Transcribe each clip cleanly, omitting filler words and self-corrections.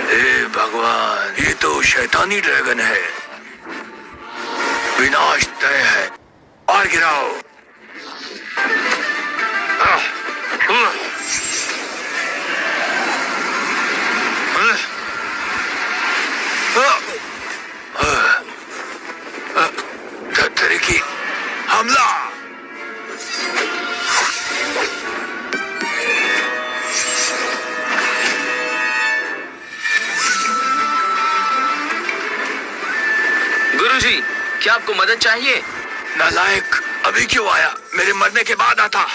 हे भगवान, ये तो शैतानी ड्रैगन है। विनाश तय है। और गिराओ। की हमला। गुरुजी, क्या आपको मदद चाहिए? नालायक, अभी क्यों आया? मेरे मरने के बाद आता।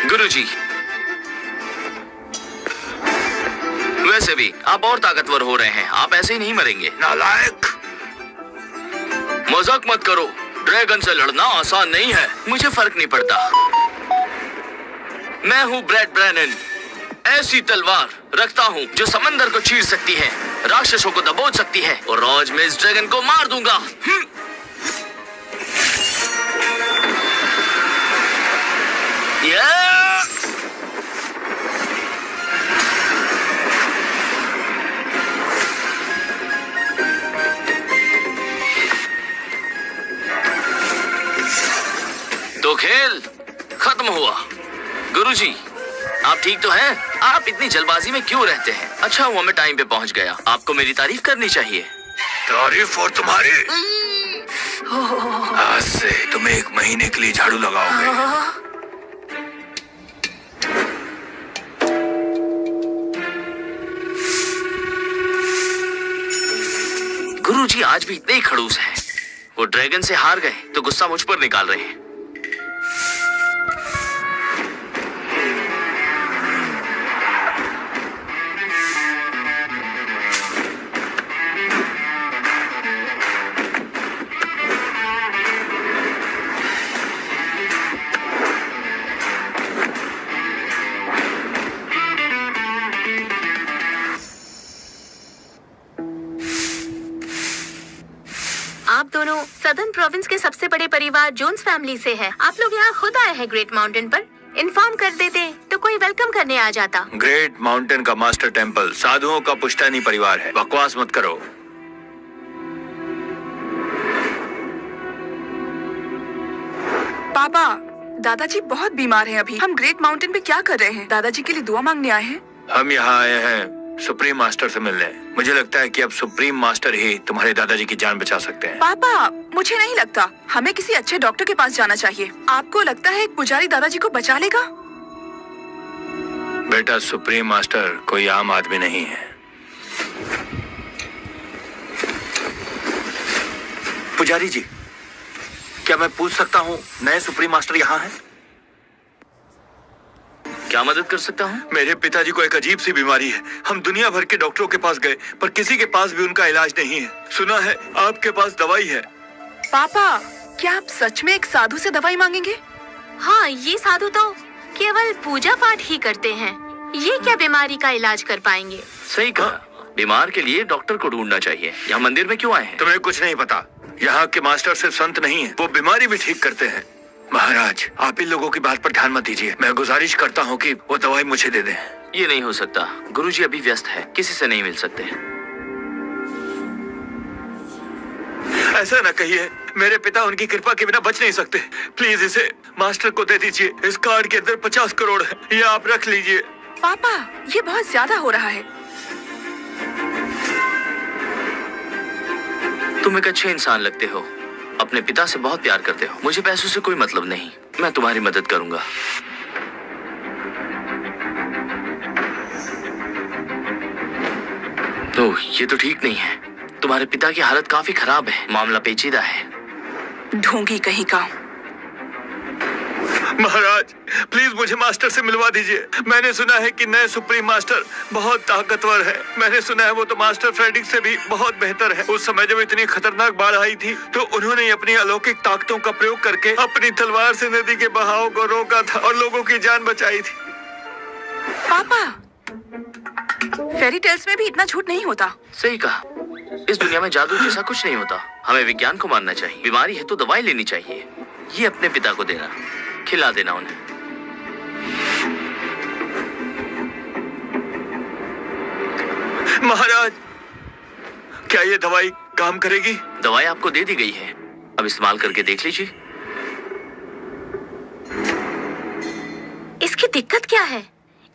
गुरुजी, वैसे भी आप और ताकतवर हो रहे हैं, आप ऐसे ही नहीं मरेंगे। नालायक, मजाक मत करो। ड्रैगन से लड़ना आसान नहीं है। मुझे फर्क नहीं पड़ता। मैं हूँ ब्रैड ब्रैनन। ऐसी तलवार रखता हूँ जो समंदर को चीर सकती है, राक्षसों को दबोच सकती है, और आज मैं इस ड्रैगन को मार दूंगा। तो खेल खत्म हुआ। गुरुजी, आप ठीक तो हैं? आप इतनी जल्दबाजी में क्यों रहते हैं? अच्छा हुआ मैं टाइम पे पहुंच गया। आपको मेरी तारीफ करनी चाहिए। तारीफ और तुम्हारी? आज से तुम 1 महीने के लिए झाड़ू लगाओगे। गुरुजी आज भी इतने ही खड़ूस हैं। वो ड्रैगन से हार गए तो गुस्सा मुझ पर निकाल रहे हैं। आप दोनों सदर्न प्रोविंस के सबसे बड़े परिवार जोन्स फैमिली से हैं। आप लोग यहाँ खुद आए हैं ग्रेट माउंटेन पर। इन्फॉर्म कर देते तो कोई वेलकम करने आ जाता। ग्रेट माउंटेन का मास्टर टेम्पल साधुओं का पुश्तैनी परिवार है। बकवास मत करो। पापा, दादाजी बहुत बीमार हैं अभी। हम ग्रेट माउंटेन पे क्या कर रहे हैं? दादाजी के लिए दुआ मांगने आए हैं। हम यहाँ आए हैं सुप्रीम मास्टर से मिलने। मुझे लगता है कि अब सुप्रीम मास्टर ही तुम्हारे दादाजी की जान बचा सकते हैं। पापा, मुझे नहीं लगता। हमें किसी अच्छे डॉक्टर के पास जाना चाहिए। आपको लगता है एक पुजारी दादाजी को बचा लेगा? बेटा, सुप्रीम मास्टर कोई आम आदमी नहीं है। पुजारी जी, क्या मैं पूछ सकता हूँ नए सुप्रीम मास्टर यहाँ हैं? क्या मदद कर सकता हूँ? मेरे पिताजी को एक अजीब सी बीमारी है। हम दुनिया भर के डॉक्टरों के पास गए पर किसी के पास भी उनका इलाज नहीं है। सुना है आपके पास दवाई है। पापा, क्या आप सच में एक साधु से दवाई मांगेंगे? हाँ, ये साधु तो केवल पूजा पाठ ही करते हैं। ये क्या बीमारी का इलाज कर पाएंगे? सही कहा। बीमार के लिए डॉक्टर को ढूंढना चाहिए। यहाँ मंदिर में क्यों आए हैं? तुम्हें कुछ नहीं पता। यहाँ के मास्टर सिर्फ संत नहीं है, वो बीमारी भी ठीक करते हैं। महाराज, आप इन लोगों की बात पर ध्यान मत दीजिए। मैं गुजारिश करता हूँ कि वो दवाई मुझे दे दें। ये नहीं हो सकता। गुरुजी अभी व्यस्त है, किसी से नहीं मिल सकते। ऐसा न कहिए। मेरे पिता उनकी कृपा के बिना बच नहीं सकते। प्लीज इसे मास्टर को दे दीजिए। इस कार्ड के अंदर 50 करोड़ है, ये आप रख लीजिए। पापा, ये बहुत ज्यादा हो रहा है। तुम एक अच्छे इंसान लगते हो, अपने पिता से बहुत प्यार करते हो। मुझे पैसों से कोई मतलब नहीं, मैं तुम्हारी मदद करूंगा। ओह, ये तो ठीक नहीं है। तुम्हारे पिता की हालत काफी खराब है। मामला पेचीदा है। ढोंगी कहीं का। महाराज, प्लीज मुझे मास्टर से मिलवा दीजिए। मैंने सुना है कि नए सुप्रीम मास्टर बहुत ताकतवर है। मैंने सुना है वो तो मास्टर फ्रेडरिक से भी बहुत बेहतर है। उस समय जब इतनी खतरनाक बाढ़ आई थी तो उन्होंने अपनी अलौकिक ताकतों का प्रयोग करके अपनी तलवार से नदी के बहाव को रोका था और लोगों की जान बचाई थी। पापा, फेरी टेल्स में भी इतना झूठ नहीं होता। सही कहा। इस दुनिया में जादू जैसा कुछ नहीं होता। हमें विज्ञान को मानना चाहिए। बीमारी है तो दवाई लेनी चाहिए। ये अपने पिता को देना। खिला देना उन्हें। महाराज, क्या ये दवाई काम करेगी? दवाई आपको दे दी गई है, अब इस्तेमाल करके देख लीजिए। इसकी दिक्कत क्या है?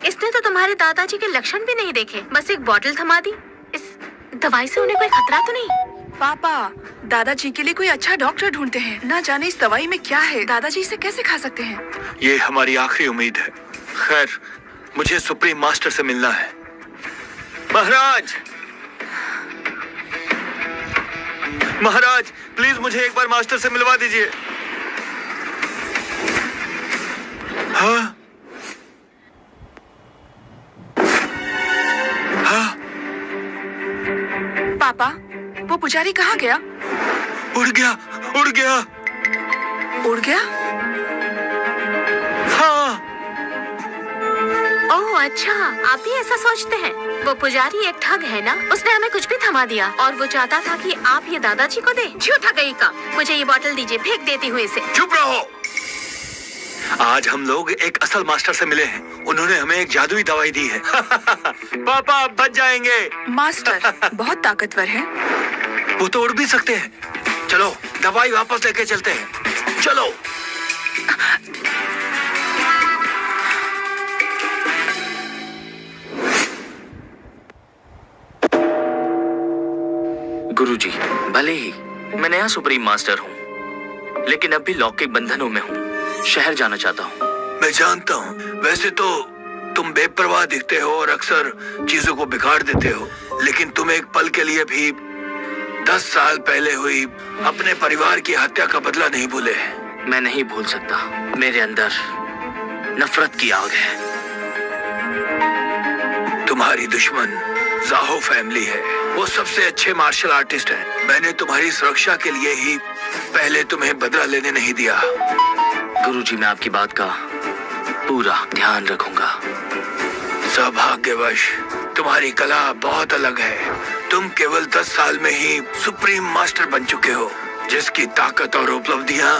इसने तो तुम्हारे दादाजी के लक्षण भी नहीं देखे, बस एक बोतल थमा दी। इस दवाई से उन्हें कोई खतरा तो नहीं? पापा, दादाजी के लिए कोई अच्छा डॉक्टर ढूंढते हैं। ना जाने इस दवाई में क्या है, दादाजी इसे कैसे खा सकते हैं? ये हमारी आखिरी उम्मीद है। खैर, मुझे सुप्रीम मास्टर से मिलना है। महाराज, महाराज, प्लीज मुझे एक बार मास्टर से मिलवा दीजिए। हाँ? हाँ? पापा, वो पुजारी कहाँ गया? उड़ गया, उड़ गया। उड़ गया? हाँ। ओह अच्छा, आप भी ऐसा सोचते हैं? वो पुजारी एक ठग है ना, उसने हमें कुछ भी थमा दिया और वो चाहता था कि आप ये दादाजी को दें। झूठा कहीं का। मुझे ये बोतल दीजिए, फेंक देती हूँ इसे। चुप रहो। आज हम लोग एक असल मास्टर से मिले हैं। उन्होंने हमें एक जादुई दवाई दी है। पापा आप बच जाएंगे। मास्टर बहुत ताकतवर है। वो तो उड़ भी सकते हैं। चलो दवाई वापस लेके चलते हैं। चलो। गुरुजी, भले ही मैं नया सुप्रीम मास्टर हूँ, लेकिन अब भी लॉक के बंधनों में हूँ। शहर जाना चाहता हूँ। मैं जानता हूँ, वैसे तो तुम बेपरवाह दिखते हो और अक्सर चीजों को बिगाड़ देते हो, लेकिन तुम एक पल के लिए भी 10 साल पहले हुई अपने परिवार की हत्या का बदला नहीं भूले। मैं नहीं भूल सकता। मेरे अंदर नफरत की आग है। तुम्हारी दुश्मन जाहो फैमिली है। वो सबसे अच्छे मार्शल आर्टिस्ट हैं। मैंने तुम्हारी सुरक्षा के लिए ही पहले तुम्हें बदला लेने नहीं दिया। गुरुजी, मैं आपकी बात का पूरा ध्यान रखूंगा। सौभाग्यवश तुम्हारी कला बहुत अलग है। तुम केवल 10 साल में ही सुप्रीम मास्टर बन चुके हो, जिसकी ताकत और उपलब्धियां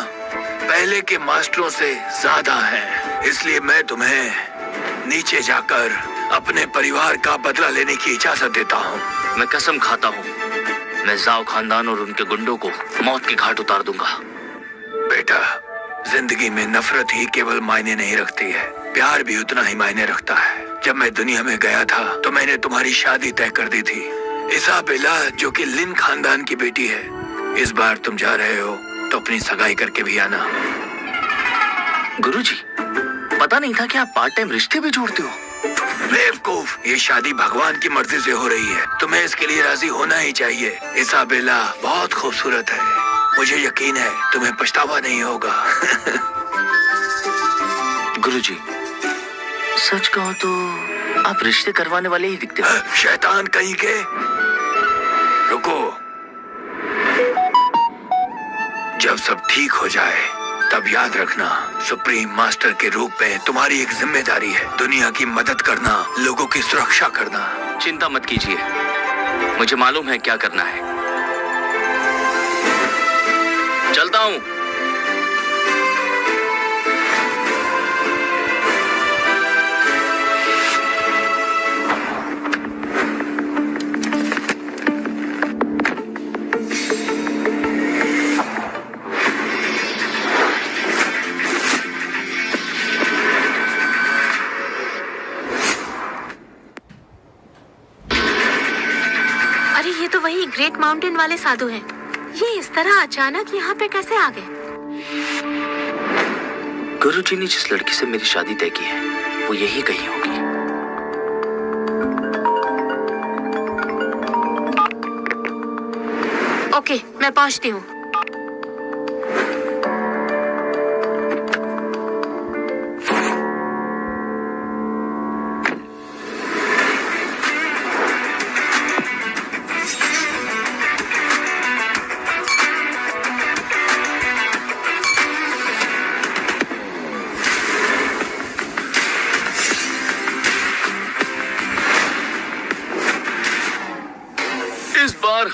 पहले के मास्टरों से ज्यादा हैं। इसलिए मैं तुम्हें नीचे जाकर अपने परिवार का बदला लेने की इजाजत देता हूँ। मैं कसम खाता हूँ, मैं जाओ खानदान और उनके गुंडों को मौत के घाट उतार दूंगा। बेटा, जिंदगी में नफरत ही केवल मायने नहीं रखती है, प्यार भी उतना ही मायने रखता है। जब मैं दुनिया में गया था तो मैंने तुम्हारी शादी तय कर दी थी, इसाबेला, जो कि लिन खानदान की बेटी है। इस बार तुम जा रहे हो तो अपनी सगाई करके भी आना। गुरुजी, पता नहीं था कि आप पार्ट टाइम रिश्ते भी जोड़ते हो। बेवकूफ, ये शादी भगवान की मर्जी से हो रही है। तुम्हें इसके लिए राजी होना ही चाहिए। इसाबेला बहुत खूबसूरत है। मुझे यकीन है तुम्हें पछतावा नहीं होगा। गुरुजी, सच कहो तो आप रिश्ते करवाने वाले ही दिखते हो। शैतान कहीं के। रुको, जब सब ठीक हो जाए तब याद रखना, सुप्रीम मास्टर के रूप में तुम्हारी एक जिम्मेदारी है दुनिया की मदद करना, लोगों की सुरक्षा करना। चिंता मत कीजिए, मुझे मालूम है क्या करना है। चलता हूँ। ये तो वही ग्रेट माउंटेन वाले साधु हैं। ये इस तरह अचानक यहाँ पे कैसे आ गए? गुरुजी ने जिस लड़की से मेरी शादी तय की है वो यही कहीं होगी। ओके, मैं पहुँचती हूँ।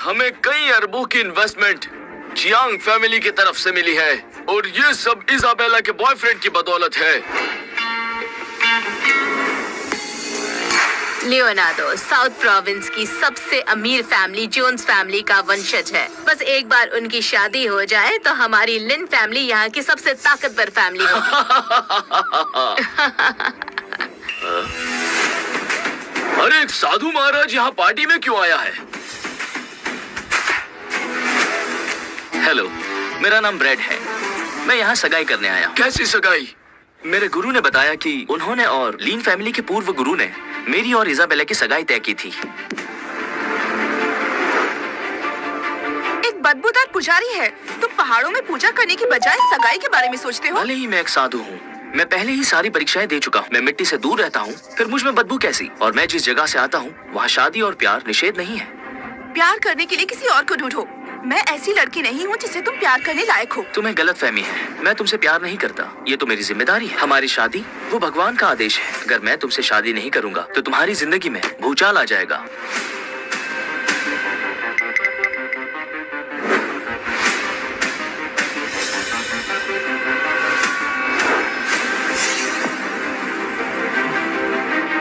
हमें कई अरबों की इन्वेस्टमेंट जियांग फैमिली की तरफ से मिली है और ये सब इजाबेला के बॉयफ्रेंड की बदौलत है। लियोनार्डो साउथ प्रोविंस की सबसे अमीर फैमिली जोन्स फैमिली का वंशज है। बस एक बार उनकी शादी हो जाए तो हमारी लिन फैमिली यहाँ की सबसे ताकतवर फैमिली होगी। अरे एक साधु महाराज यहाँ पार्टी में क्यों आया है? हेलो, मेरा नाम ब्रेड है। मैं यहाँ सगाई करने आया। कैसी सगाई? मेरे गुरु ने बताया कि उन्होंने और लीन फैमिली के पूर्व गुरु ने मेरी और इजाबेला की सगाई तय की थी। एक बदबूदार पुजारी है, तुम पहाड़ों में पूजा करने की बजाय सगाई के बारे में सोचते हो? भले ही मैं एक साधु हूँ, मैं पहले ही सारी परीक्षाएं दे चुका हूँ। मैं मिट्टी से दूर रहता हूँ, फिर मुझ में बदबू कैसी? और मैं जिस जगह से आता हूँ वहाँ शादी और प्यार निषेध नहीं है। प्यार करने के लिए किसी और को ढूंढो। मैं ऐसी लड़की नहीं हूँ जिसे तुम प्यार करने लायक हो। तुम्हें गलतफहमी है, मैं तुमसे प्यार नहीं करता। ये तो मेरी जिम्मेदारी है। हमारी शादी वो भगवान का आदेश है। अगर मैं तुमसे शादी नहीं करूंगा तो तुम्हारी जिंदगी में भूचाल आ जाएगा।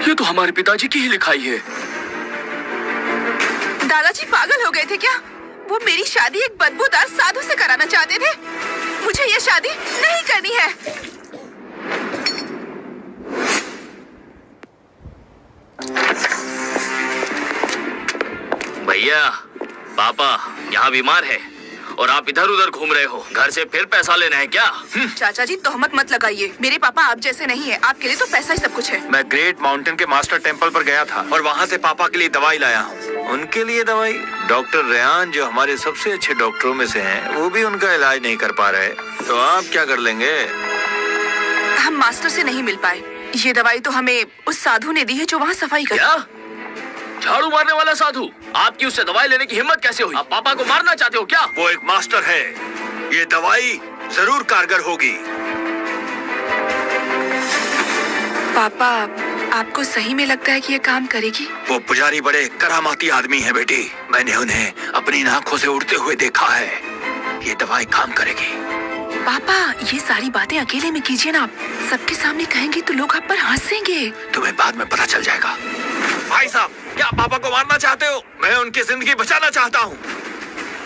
ये तो हमारे पिताजी की ही लिखाई है। दादाजी पागल हो गए थे क्या? वो मेरी शादी एक बदबूदार साधु से कराना चाहते थे। मुझे ये शादी नहीं करनी है। भैया, पापा यहाँ बीमार है और आप इधर उधर घूम रहे हो। घर से फिर पैसा लेना है क्या? चाचा जी तोहमत मत लगाइए। मेरे पापा आप जैसे नहीं है। आपके लिए तो पैसा ही सब कुछ है। मैं ग्रेट माउंटेन के मास्टर टेम्पल पर गया था और वहाँ से पापा के लिए दवाई लाया हूँ। उनके लिए दवाई? डॉक्टर रेयान जो हमारे सबसे अच्छे डॉक्टरों में से हैं, वो भी उनका इलाज नहीं कर पा रहे। तो आप क्या कर लेंगे? हम मास्टर से नहीं मिल पाए। ये दवाई तो हमें उस साधु ने दी है जो वहाँ सफाई कर। क्या? झाड़ू मारने वाला साधु? आपकी उससे दवाई लेने की हिम्मत कैसे हुई? आप पापा को मारना चाहते हो क्या? वो एक मास्टर है। ये दवाई जरूर कारगर होगी। पापा, आपको सही में लगता है कि ये काम करेगी? वो पुजारी बड़े करामाती आदमी है बेटी। मैंने उन्हें अपनी आंखों से उड़ते हुए देखा है। ये दवाई काम करेगी। पापा, ये सारी बातें अकेले में कीजिए ना। आप सबके सामने कहेंगे तो लोग आप पर हंसेंगे। तुम्हें बाद में पता चल जाएगा। भाई साहब, क्या पापा को मारना चाहते हो? मैं उनकी जिंदगी बचाना चाहता हूँ।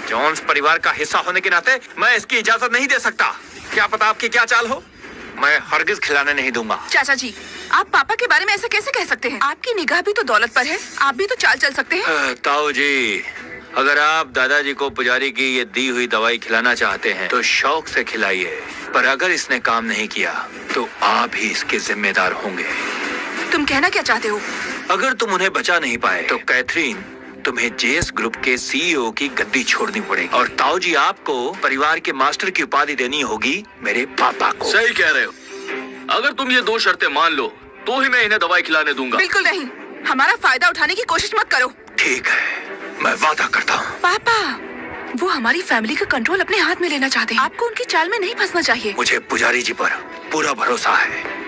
जॉन्स परिवार का हिस्सा होने के नाते मैं इसकी इजाजत नहीं दे सकता। क्या पता आपकी क्या चाल हो? मैं हरगिज खिलाने नहीं दूंगा। चाचा जी, आप पापा के बारे में ऐसे कैसे कह सकते हैं? आपकी निगाह भी तो दौलत पर है। आप भी तो चाल चल सकते हैं। ताऊ जी, अगर आप दादाजी को पुजारी की ये दी हुई दवाई खिलाना चाहते हैं तो शौक से खिलाइए, पर अगर इसने काम नहीं किया तो आप ही इसके जिम्मेदार होंगे। तुम कहना क्या चाहते हो? अगर तुम उन्हें बचा नहीं पाए तो कैथरीन, तुम्हें जेएस ग्रुप के सीईओ की गद्दी छोड़नी पड़ेगी और ताऊ जी आपको परिवार के मास्टर की उपाधि देनी होगी मेरे पापा को। सही कह रहे हो। अगर तुम ये दो शर्तें मान लो तो ही मैं इन्हें दवाई खिलाने दूंगा। बिल्कुल नहीं। हमारा फायदा उठाने की कोशिश मत करो। ठीक है, मैं वादा करता हूँ। पापा, वो हमारी फैमिली का कंट्रोल अपने हाथ में लेना चाहते हैं। आपको उनकी चाल में नहीं फंसना चाहिए। मुझे पुजारी जी पर पूरा भरोसा है।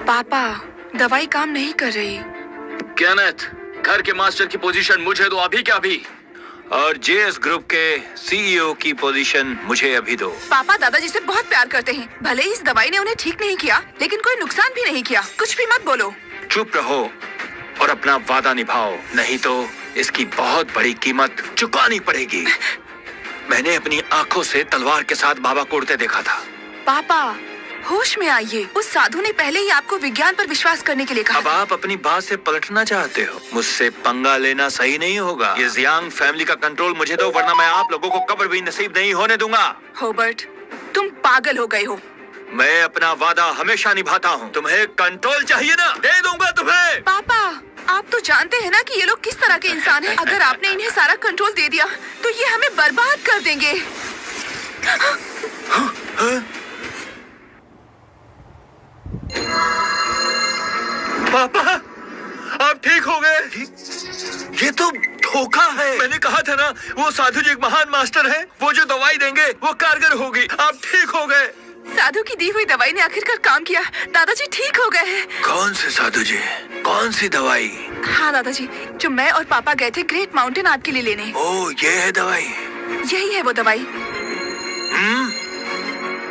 पापा, दवाई काम नहीं कर रही। केनेथ, घर के मास्टर की पोजीशन मुझे दो अभी क्या अभी। और जेएस ग्रुप के सीईओ की पोजीशन मुझे अभी दो। पापा दादाजी से बहुत प्यार करते हैं। भले ही इस दवाई ने उन्हें ठीक नहीं किया, लेकिन कोई नुकसान भी नहीं किया। कुछ भी मत बोलो। चुप रहो और अपना वादा निभाओ, नहीं तो इसकी बहुत बड़ी कीमत चुकानी पड़ेगी। मैंने अपनी आंखों से तलवार के साथ बाबा को उड़ते देखा था। पापा, होश में आइए। उस साधु ने पहले ही आपको विज्ञान पर विश्वास करने के लिए कहा। अब आप अपनी बात से पलटना चाहते हो। मुझसे पंगा लेना सही नहीं होगा। ये जियांग फैमिली का कंट्रोल मुझे दो, वरना मैं आप लोगों को कब्र भी नसीब नहीं होने दूंगा। होबर्ट, तुम पागल हो गए हो। मैं अपना वादा हमेशा निभाता हूँ। तुम्हें कंट्रोल चाहिए ना, दे दूंगा तुम्हें। पापा, आप तो जानते हैं ना कि ये लोग किस तरह के इंसान हैं। अगर आपने इन्हें सारा कंट्रोल दे दिया तो ये हमें बर्बाद कर देंगे। पापा, आप ठीक हो गए? ये तो धोखा है। मैंने कहा था ना, वो साधु जी एक महान मास्टर है। वो जो दवाई देंगे वो कारगर होगी। आप ठीक हो गए। साधु की दी हुई दवाई ने आखिरकार काम किया। दादाजी ठीक हो गए हैं। कौन से साधु जी? कौन सी दवाई? हाँ दादाजी, जो मैं और पापा गए थे ग्रेट माउंटेन आपके लिए लेने। ओ, ये है दवाई? यही है वो दवाई।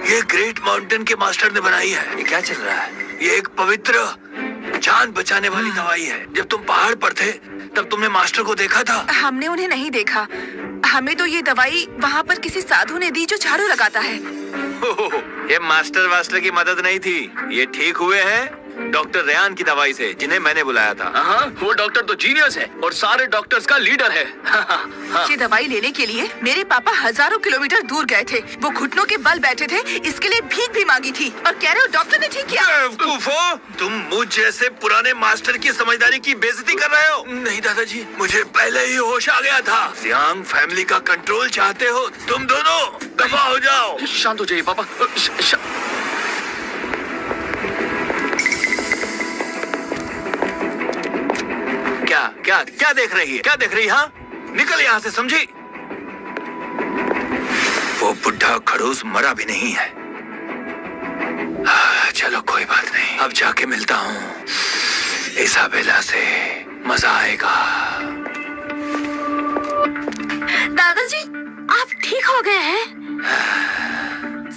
ये ग्रेट माउंटेन के मास्टर ने बनाई है। ये क्या चल रहा है? ये एक पवित्र जान बचाने वाली दवाई है। जब तुम पहाड़ पर थे तब तुमने मास्टर को देखा था? हमने उन्हें नहीं देखा। हमें तो ये दवाई वहाँ पर किसी साधु ने दी जो झाड़ू लगाता है। ये मास्टर की मदद नहीं थी। ये ठीक हुए हैं डॉक्टर रेयान की दवाई से, जिन्हें मैंने बुलाया था। हाँ, वो डॉक्टर तो जीनियस है और सारे डॉक्टर्स का लीडर है। ये दवाई लेने के लिए मेरे पापा हजारों किलोमीटर दूर गए थे। वो घुटनों के बल बैठे थे, इसके लिए भीख भी मांगी थी और कह रहे हो डॉक्टर ने ठीक किया। बेवकूफो, तुम मुझ जैसे पुराने मास्टर की समझदारी की बेइज्जती कर रहे हो। नहीं दादाजी, मुझे पहले ही होश आ गया था। सियांग फैमिली का कंट्रोल चाहते हो तुम दोनों, दफा हो जाओ। शांत हो जाइए पापा। क्या देख रही है? क्या देख रही है? हाँ, निकल यहाँ से, समझी? वो बुढ़ा खड़ूस मरा भी नहीं है। चलो कोई बात नहीं, अब जाके मिलता हूँ इसाबेला से, मजा आएगा। दादाजी, आप ठीक हो गए हैं?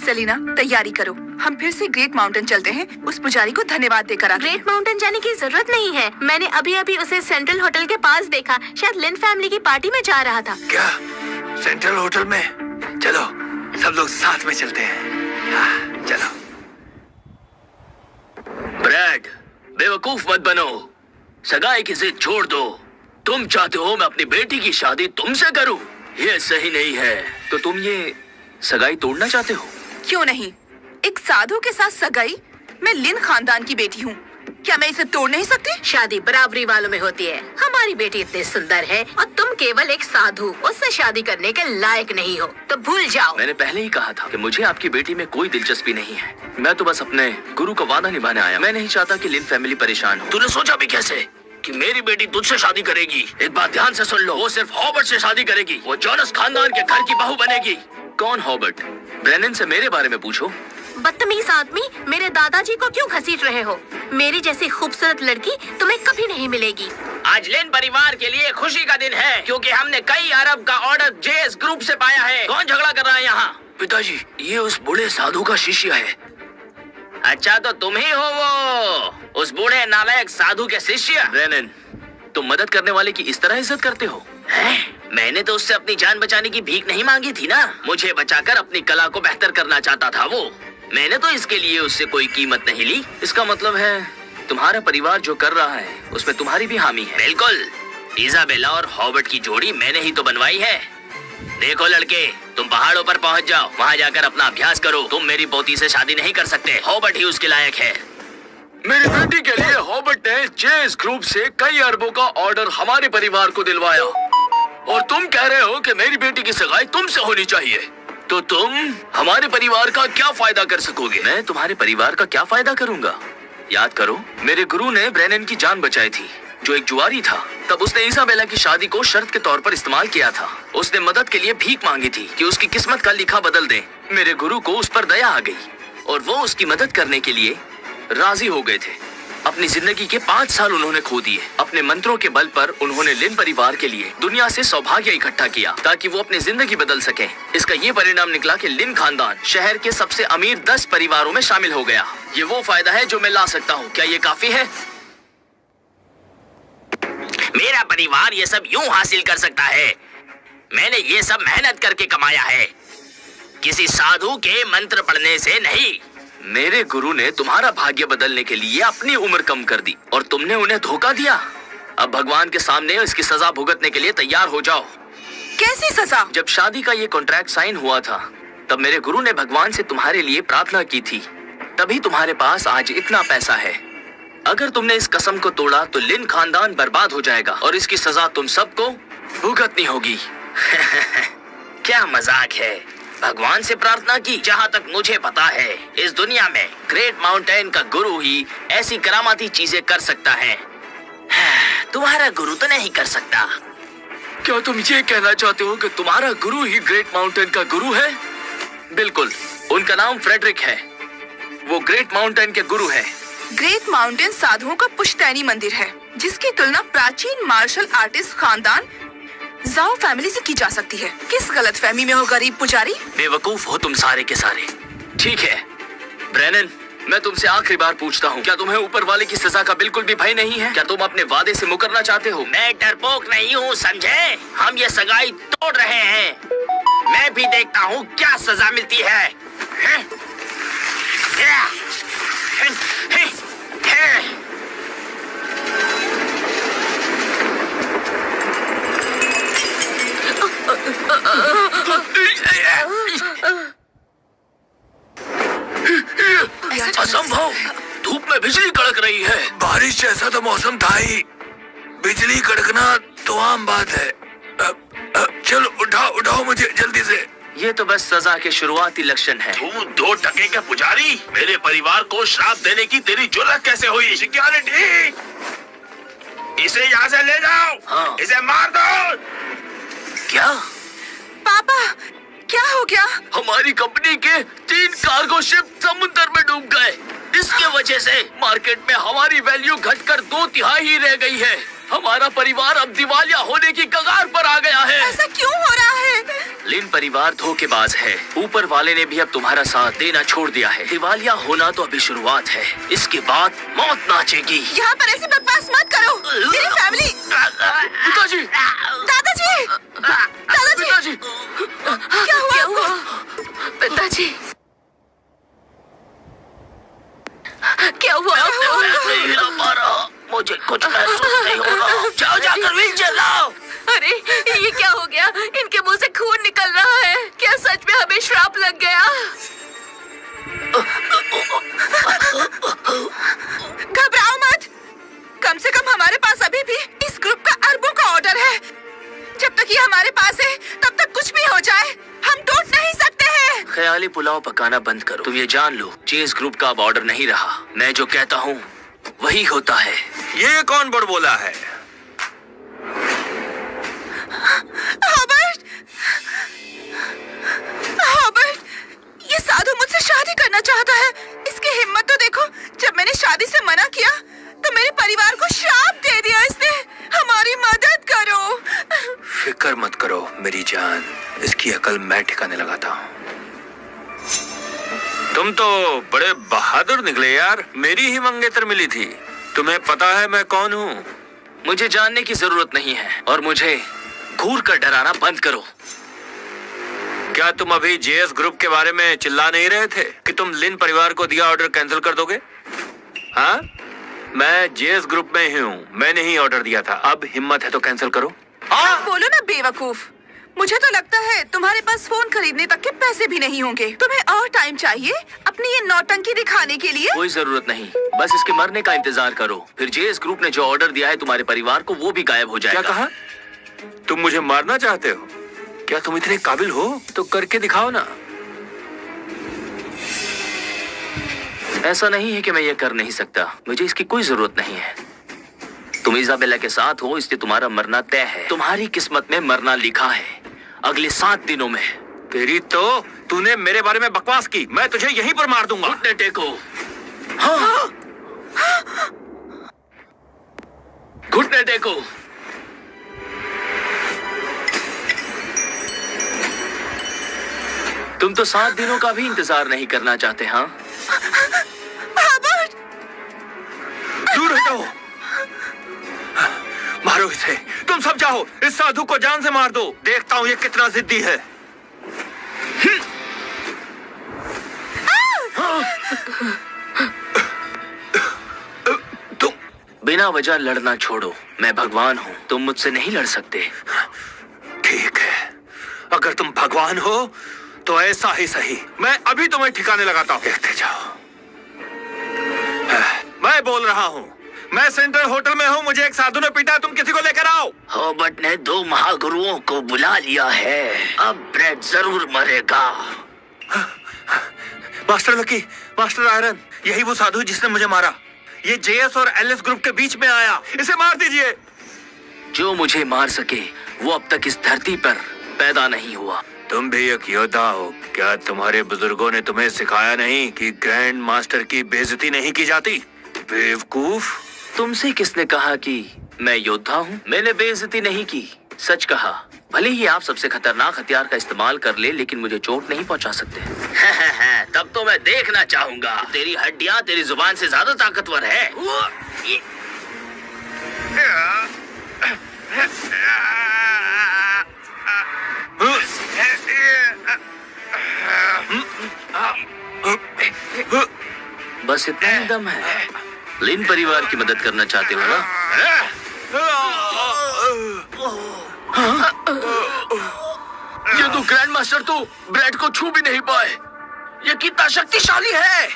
सेलिना, तैयारी करो, हम फिर से ग्रेट माउंटेन चलते हैं। उस पुजारी को धन्यवाद देकर आते हैं। ग्रेट माउंटेन जाने की जरूरत नहीं है। मैंने अभी अभी उसे सेंट्रल होटल के पास देखा। शायद लिन फैमिली की पार्टी में जा रहा था। क्या सेंट्रल होटल में? चलो सब लोग साथ में चलते हैं। हाँ, चलो। ब्रैड, बेवकूफ मत बनो। सगाई की जिद छोड़ दो। तुम चाहते हो मैं अपनी बेटी की शादी तुमसे करूं? ये सही नहीं है। तो तुम ये सगाई तोड़ना चाहते हो? क्यों नहीं, एक साधु के साथ सगाई? मैं लिन खानदान की बेटी हूँ, क्या मैं इसे तोड़ नहीं सकती? शादी बराबरी वालों में होती है। हमारी बेटी इतनी सुंदर है और तुम केवल एक साधु, उससे शादी करने के लायक नहीं हो, तो भूल जाओ। मैंने पहले ही कहा था कि मुझे आपकी बेटी में कोई दिलचस्पी नहीं है। मैं तो बस अपने गुरु का वादा निभाने आया। मैं नहीं चाहता कि लिन फैमिली परेशान हो। तूने सोचा भी कैसे कि मेरी बेटी तुझसे शादी करेगी? एक बात ध्यान से सुन लो, वो सिर्फ हॉबर्ट से शादी करेगी। वो जॉनस खानदान के घर की बहू बनेगी। कौन हॉबर्ट? ब्रेनन से मेरे बारे में पूछो। बदतमीज आदमी, मेरे दादाजी को क्यों घसीट रहे हो? मेरी जैसी खूबसूरत लड़की तुम्हें कभी नहीं मिलेगी। आज लिन परिवार के लिए खुशी का दिन है, क्योंकि हमने कई अरब का ऑर्डर जेएस ग्रुप से पाया है। कौन झगड़ा कर रहा है यहाँ? पिताजी, ये उस बूढ़े साधु का शिष्य है। अच्छा, तो तुम ही हो वो उस बूढ़े नालायक साधु के शिष्य? ब्रेनन, तुम मदद करने वाले की इस तरह इज्जत करते हो? मैंने तो उससे अपनी जान बचाने की भीख नहीं मांगी थी ना। मुझे बचाकर अपनी कला को बेहतर करना चाहता था वो। मैंने तो इसके लिए उससे कोई कीमत नहीं ली। इसका मतलब है तुम्हारा परिवार जो कर रहा है उसमें तुम्हारी भी हामी है। बिल्कुल, इजाबेला और हॉबर्ट की जोड़ी मैंने ही तो बनवाई है। देखो लड़के, तुम पहाड़ों पर पहुंच जाओ, वहां जाकर अपना अभ्यास करो। तुम मेरी पोती से शादी नहीं कर सकते, हॉबर्ट ही उसके लायक है। मेरी बेटी के लिए हॉबर्ट ने जेएस ग्रुप से कई अरबों का ऑर्डर हमारे परिवार को दिलवाया, और तुम कह रहे हो कि मेरी बेटी की सगाई तुमसे होनी चाहिए। तो तुम हमारे परिवार का क्या फायदा कर सकोगे? मैं तुम्हारे परिवार का क्या फायदा करूंगा? याद करो, मेरे गुरु ने ब्रेनन की जान बचाई थी, जो एक जुआरी था। तब उसने इसाबेला की शादी को शर्त के तौर पर इस्तेमाल किया था। उसने मदद के लिए भीख मांगी थी कि उसकी किस्मत का लिखा बदल दे। मेरे गुरु को उस पर दया आ गई और वो उसकी मदद करने के लिए राजी हो गए थे। अपनी जिंदगी के 5 साल उन्होंने खो दिए। अपने मंत्रों के बल पर उन्होंने लिन परिवार के लिए दुनिया से सौभाग्य इकट्ठा किया ताकि वो अपनी जिंदगी बदल सके। इसका ये परिणाम निकला कि लिन खानदान शहर के सबसे अमीर 10 परिवारों में शामिल हो गया। ये वो फायदा है जो मैं ला सकता हूँ। क्या ये काफी है? मेरा परिवार ये सब यूं हासिल कर सकता है। मैंने ये सब मेहनत करके कमाया है, किसी साधु के मंत्र पढ़ने से नहीं। मेरे गुरु ने तुम्हारा भाग्य बदलने के लिए अपनी उम्र कम कर दी और तुमने उन्हें धोखा दिया। अब भगवान के सामने इसकी सजा भुगतने के लिए तैयार हो जाओ। कैसी सजा? जब शादी का ये कॉन्ट्रैक्ट साइन हुआ था तब मेरे गुरु ने भगवान से तुम्हारे लिए प्रार्थना की थी, तभी तुम्हारे पास आज इतना पैसा है। अगर तुमने इस कसम को तोड़ा तो लिन खानदान बर्बाद हो जाएगा और इसकी सजा तुम सबको भुगतनी होगी। क्या मजाक है? भगवान से प्रार्थना की? जहाँ तक मुझे पता है इस दुनिया में ग्रेट माउंटेन का गुरु ही ऐसी करामाती चीजें कर सकता है। तुम्हारा गुरु तो नहीं कर सकता। क्या तुम ये कहना चाहते हो कि तुम्हारा गुरु ही ग्रेट माउंटेन का गुरु है? बिल्कुल, उनका नाम फ्रेडरिक है। वो ग्रेट माउंटेन के गुरु हैं। ग्रेट माउंटेन साधुओं का पुश्तैनी मंदिर है, जिसकी तुलना प्राचीन मार्शल आर्टिस्ट खानदान जाओ फैमिली से की जा सकती है। किस गलतफहमी में हो गरीब पुजारी? बेवकूफ हो तुम सारे के सारे। ठीक है ब्रेनन, मैं तुमसे आखिरी बार पूछता हूँ, क्या तुम्हें ऊपर वाले की सजा का बिल्कुल भी भय नहीं है? क्या तुम अपने वादे से मुकरना चाहते हो? मैं डरपोक नहीं हूँ, समझे? हम ये सगाई तोड़ रहे हैं। मैं भी देखता हूँ क्या सजा मिलती है। असंभव, धूप में बिजली कड़क रही है। बारिश जैसा तो मौसम था ही, बिजली कड़कना तो आम बात है। चलो उठाओ मुझे जल्दी से। ये तो बस सजा के शुरुआती लक्षण है। तू 2 टके का पुजारी, मेरे परिवार को श्राप देने की तेरी जुर्रत कैसे हुई? सिक्योरिटी, इसे यहाँ से ले जाओ। हाँ। इसे मार दो। क्या? पापा, क्या हो गया? हमारी कंपनी के 3 कार्गो शिप समुद्र में डूब गए। इसके वजह से मार्केट में हमारी वैल्यू घटकर 2/3 ही रह गई है। हमारा परिवार अब दिवालिया होने की कगार पर आ गया है। ऐसा क्यों हो रहा है? लिन परिवार धोखेबाज है। ऊपर वाले ने भी अब तुम्हारा साथ देना छोड़ दिया है। दिवालिया होना तो अभी शुरुआत है, इसके बाद मौत नाचेगी। यहाँ पर ऐसी बकवास मत करो। मेरी फैमिली। पिताजी, दादाजी, दादाजी, पिताजी, क्या हुआ? पिताजी, क्या हुआ? मैं नहीं हिला पा रहा, मुझे कुछ महसूस नहीं हो रहा। जाओ जाकर व्हीलचेयर लाओ। अरे ये क्या हो गया? इनके मुंह से खून निकल रहा है। क्या सच में हमें श्राप लग गया? घबराओ मत, कम से कम हमारे पास अभी भी इस ग्रुप का अरबों का ऑर्डर है। जब तक ये हमारे पास है तब तक कुछ भी हो जाए हम टूट नहीं सकते हैं। ख्याली पुलाव पकाना बंद करो। तुम ये जान लो, चेस ग्रुप का अब ऑर्डर नहीं रहा। मैं जो कहता हूँ वही होता है। ये कौन बड़ बोला है? हॉबर्ट, हॉबर्ट, ये साधु मुझसे शादी करना चाहता है। इसकी हिम्मत तो देखो, जब मैंने शादी से मना किया तो मेरे परिवार को श्राप दे दिया इसने। हमारी मदद करो। फिक्र मत करो मेरी जान, इसकी अकल मैं ठिकाने लगाता हूँ। तुम तो बड़े बहादुर निकले यार, मेरी ही मंगेतर मिली थी। तुम्हें पता है मैं कौन हूँ? मुझे जानने की जरूरत नहीं है, और मुझे घूर कर डराना बंद करो। क्या तुम अभी जेएस ग्रुप के बारे में चिल्ला नहीं रहे थे कि तुम लिन परिवार को दिया ऑर्डर कैंसिल कर दोगे? हाँ, मैं जेएस ग्रुप में ही हूँ, मैंने ही ऑर्डर दिया था। अब हिम्मत है तो कैंसिल करो। बोलो ना बेवकूफ, मुझे तो लगता है तुम्हारे पास फोन खरीदने तक के पैसे भी नहीं होंगे। तुम्हें और टाइम चाहिए अपनी ये नौटंकी दिखाने के लिए? कोई जरूरत नहीं, बस इसके मरने का इंतजार करो। फिर जेएस ग्रुप ने जो ऑर्डर दिया है तुम्हारे परिवार को, वो भी गायब हो जाएगा। क्या कहा? तुम मुझे मारना चाहते हो? क्या तुम इतने काबिल हो? तो करके दिखाओ ना। ऐसा नहीं है कि मैं ये कर नहीं सकता, मुझे इसकी कोई जरूरत नहीं है। तुम इजाबेला के साथ हो, इसलिए तुम्हारा मरना तय है। तुम्हारी किस्मत में मरना लिखा है अगले 7 दिनों में। तेरी तो, तूने मेरे बारे में बकवास की, मैं तुझे यहीं पर मार दूंगा। घुटने टेको। हाँ। घुटने टेको। तुम तो 7 दिनों का भी इंतजार नहीं करना चाहते, हाँ? दूर हटो, मारो इसे। तुम सब जाओ, इस साधु को जान से मार दो। देखता हूँ ये कितना जिद्दी है। तुम बिना वजह लड़ना छोड़ो। मैं भगवान हूँ, तुम मुझसे नहीं लड़ सकते। ठीक है, अगर तुम भगवान हो तो ऐसा ही सही। मैं अभी तुम्हें ठिकाने लगाता हूँ, देखते जाओ। मैं बोल रहा हूँ, मैं सेंट्रल होटल में हूँ, मुझे एक साधु ने पीटा, तुम किसी को लेकर आओ। हॉबर्ट ने 2 महागुरुओं को बुला लिया है, अब ब्रेड जरूर मरेगा। मास्टर लकी, मास्टर आयरन, यही वो साधु जिसने मुझे मारा। ये जेएस और एलएस ग्रुप के बीच में आया, इसे मार दीजिए। जो मुझे मार सके वो अब तक इस धरती पर पैदा नहीं हुआ। तुम भी एक योद्धा हो। क्या तुम्हारे बुजुर्गों ने तुम्हें सिखाया नहीं कि ग्रैंड मास्टर की बेइज्जती नहीं की जाती? बेवकूफ। तुमसे किसने कहा कि मैं योद्धा हूँ? मैंने बेइज्जती नहीं की, सच कहा। भले ही आप सबसे खतरनाक हथियार का इस्तेमाल कर ले, लेकिन मुझे चोट नहीं पहुंचा सकते। तब तो मैं देखना चाहूंगा तेरी हड्डियां तेरी जुबान से ज्यादा ताकतवर है। बस इतना ही दम है। लिन परिवार की मदद करना चाहते हो ना? ये तो ग्रैंड मास्टर तो ब्रेड को छू भी नहीं पाए। ये कितना शक्तिशाली है।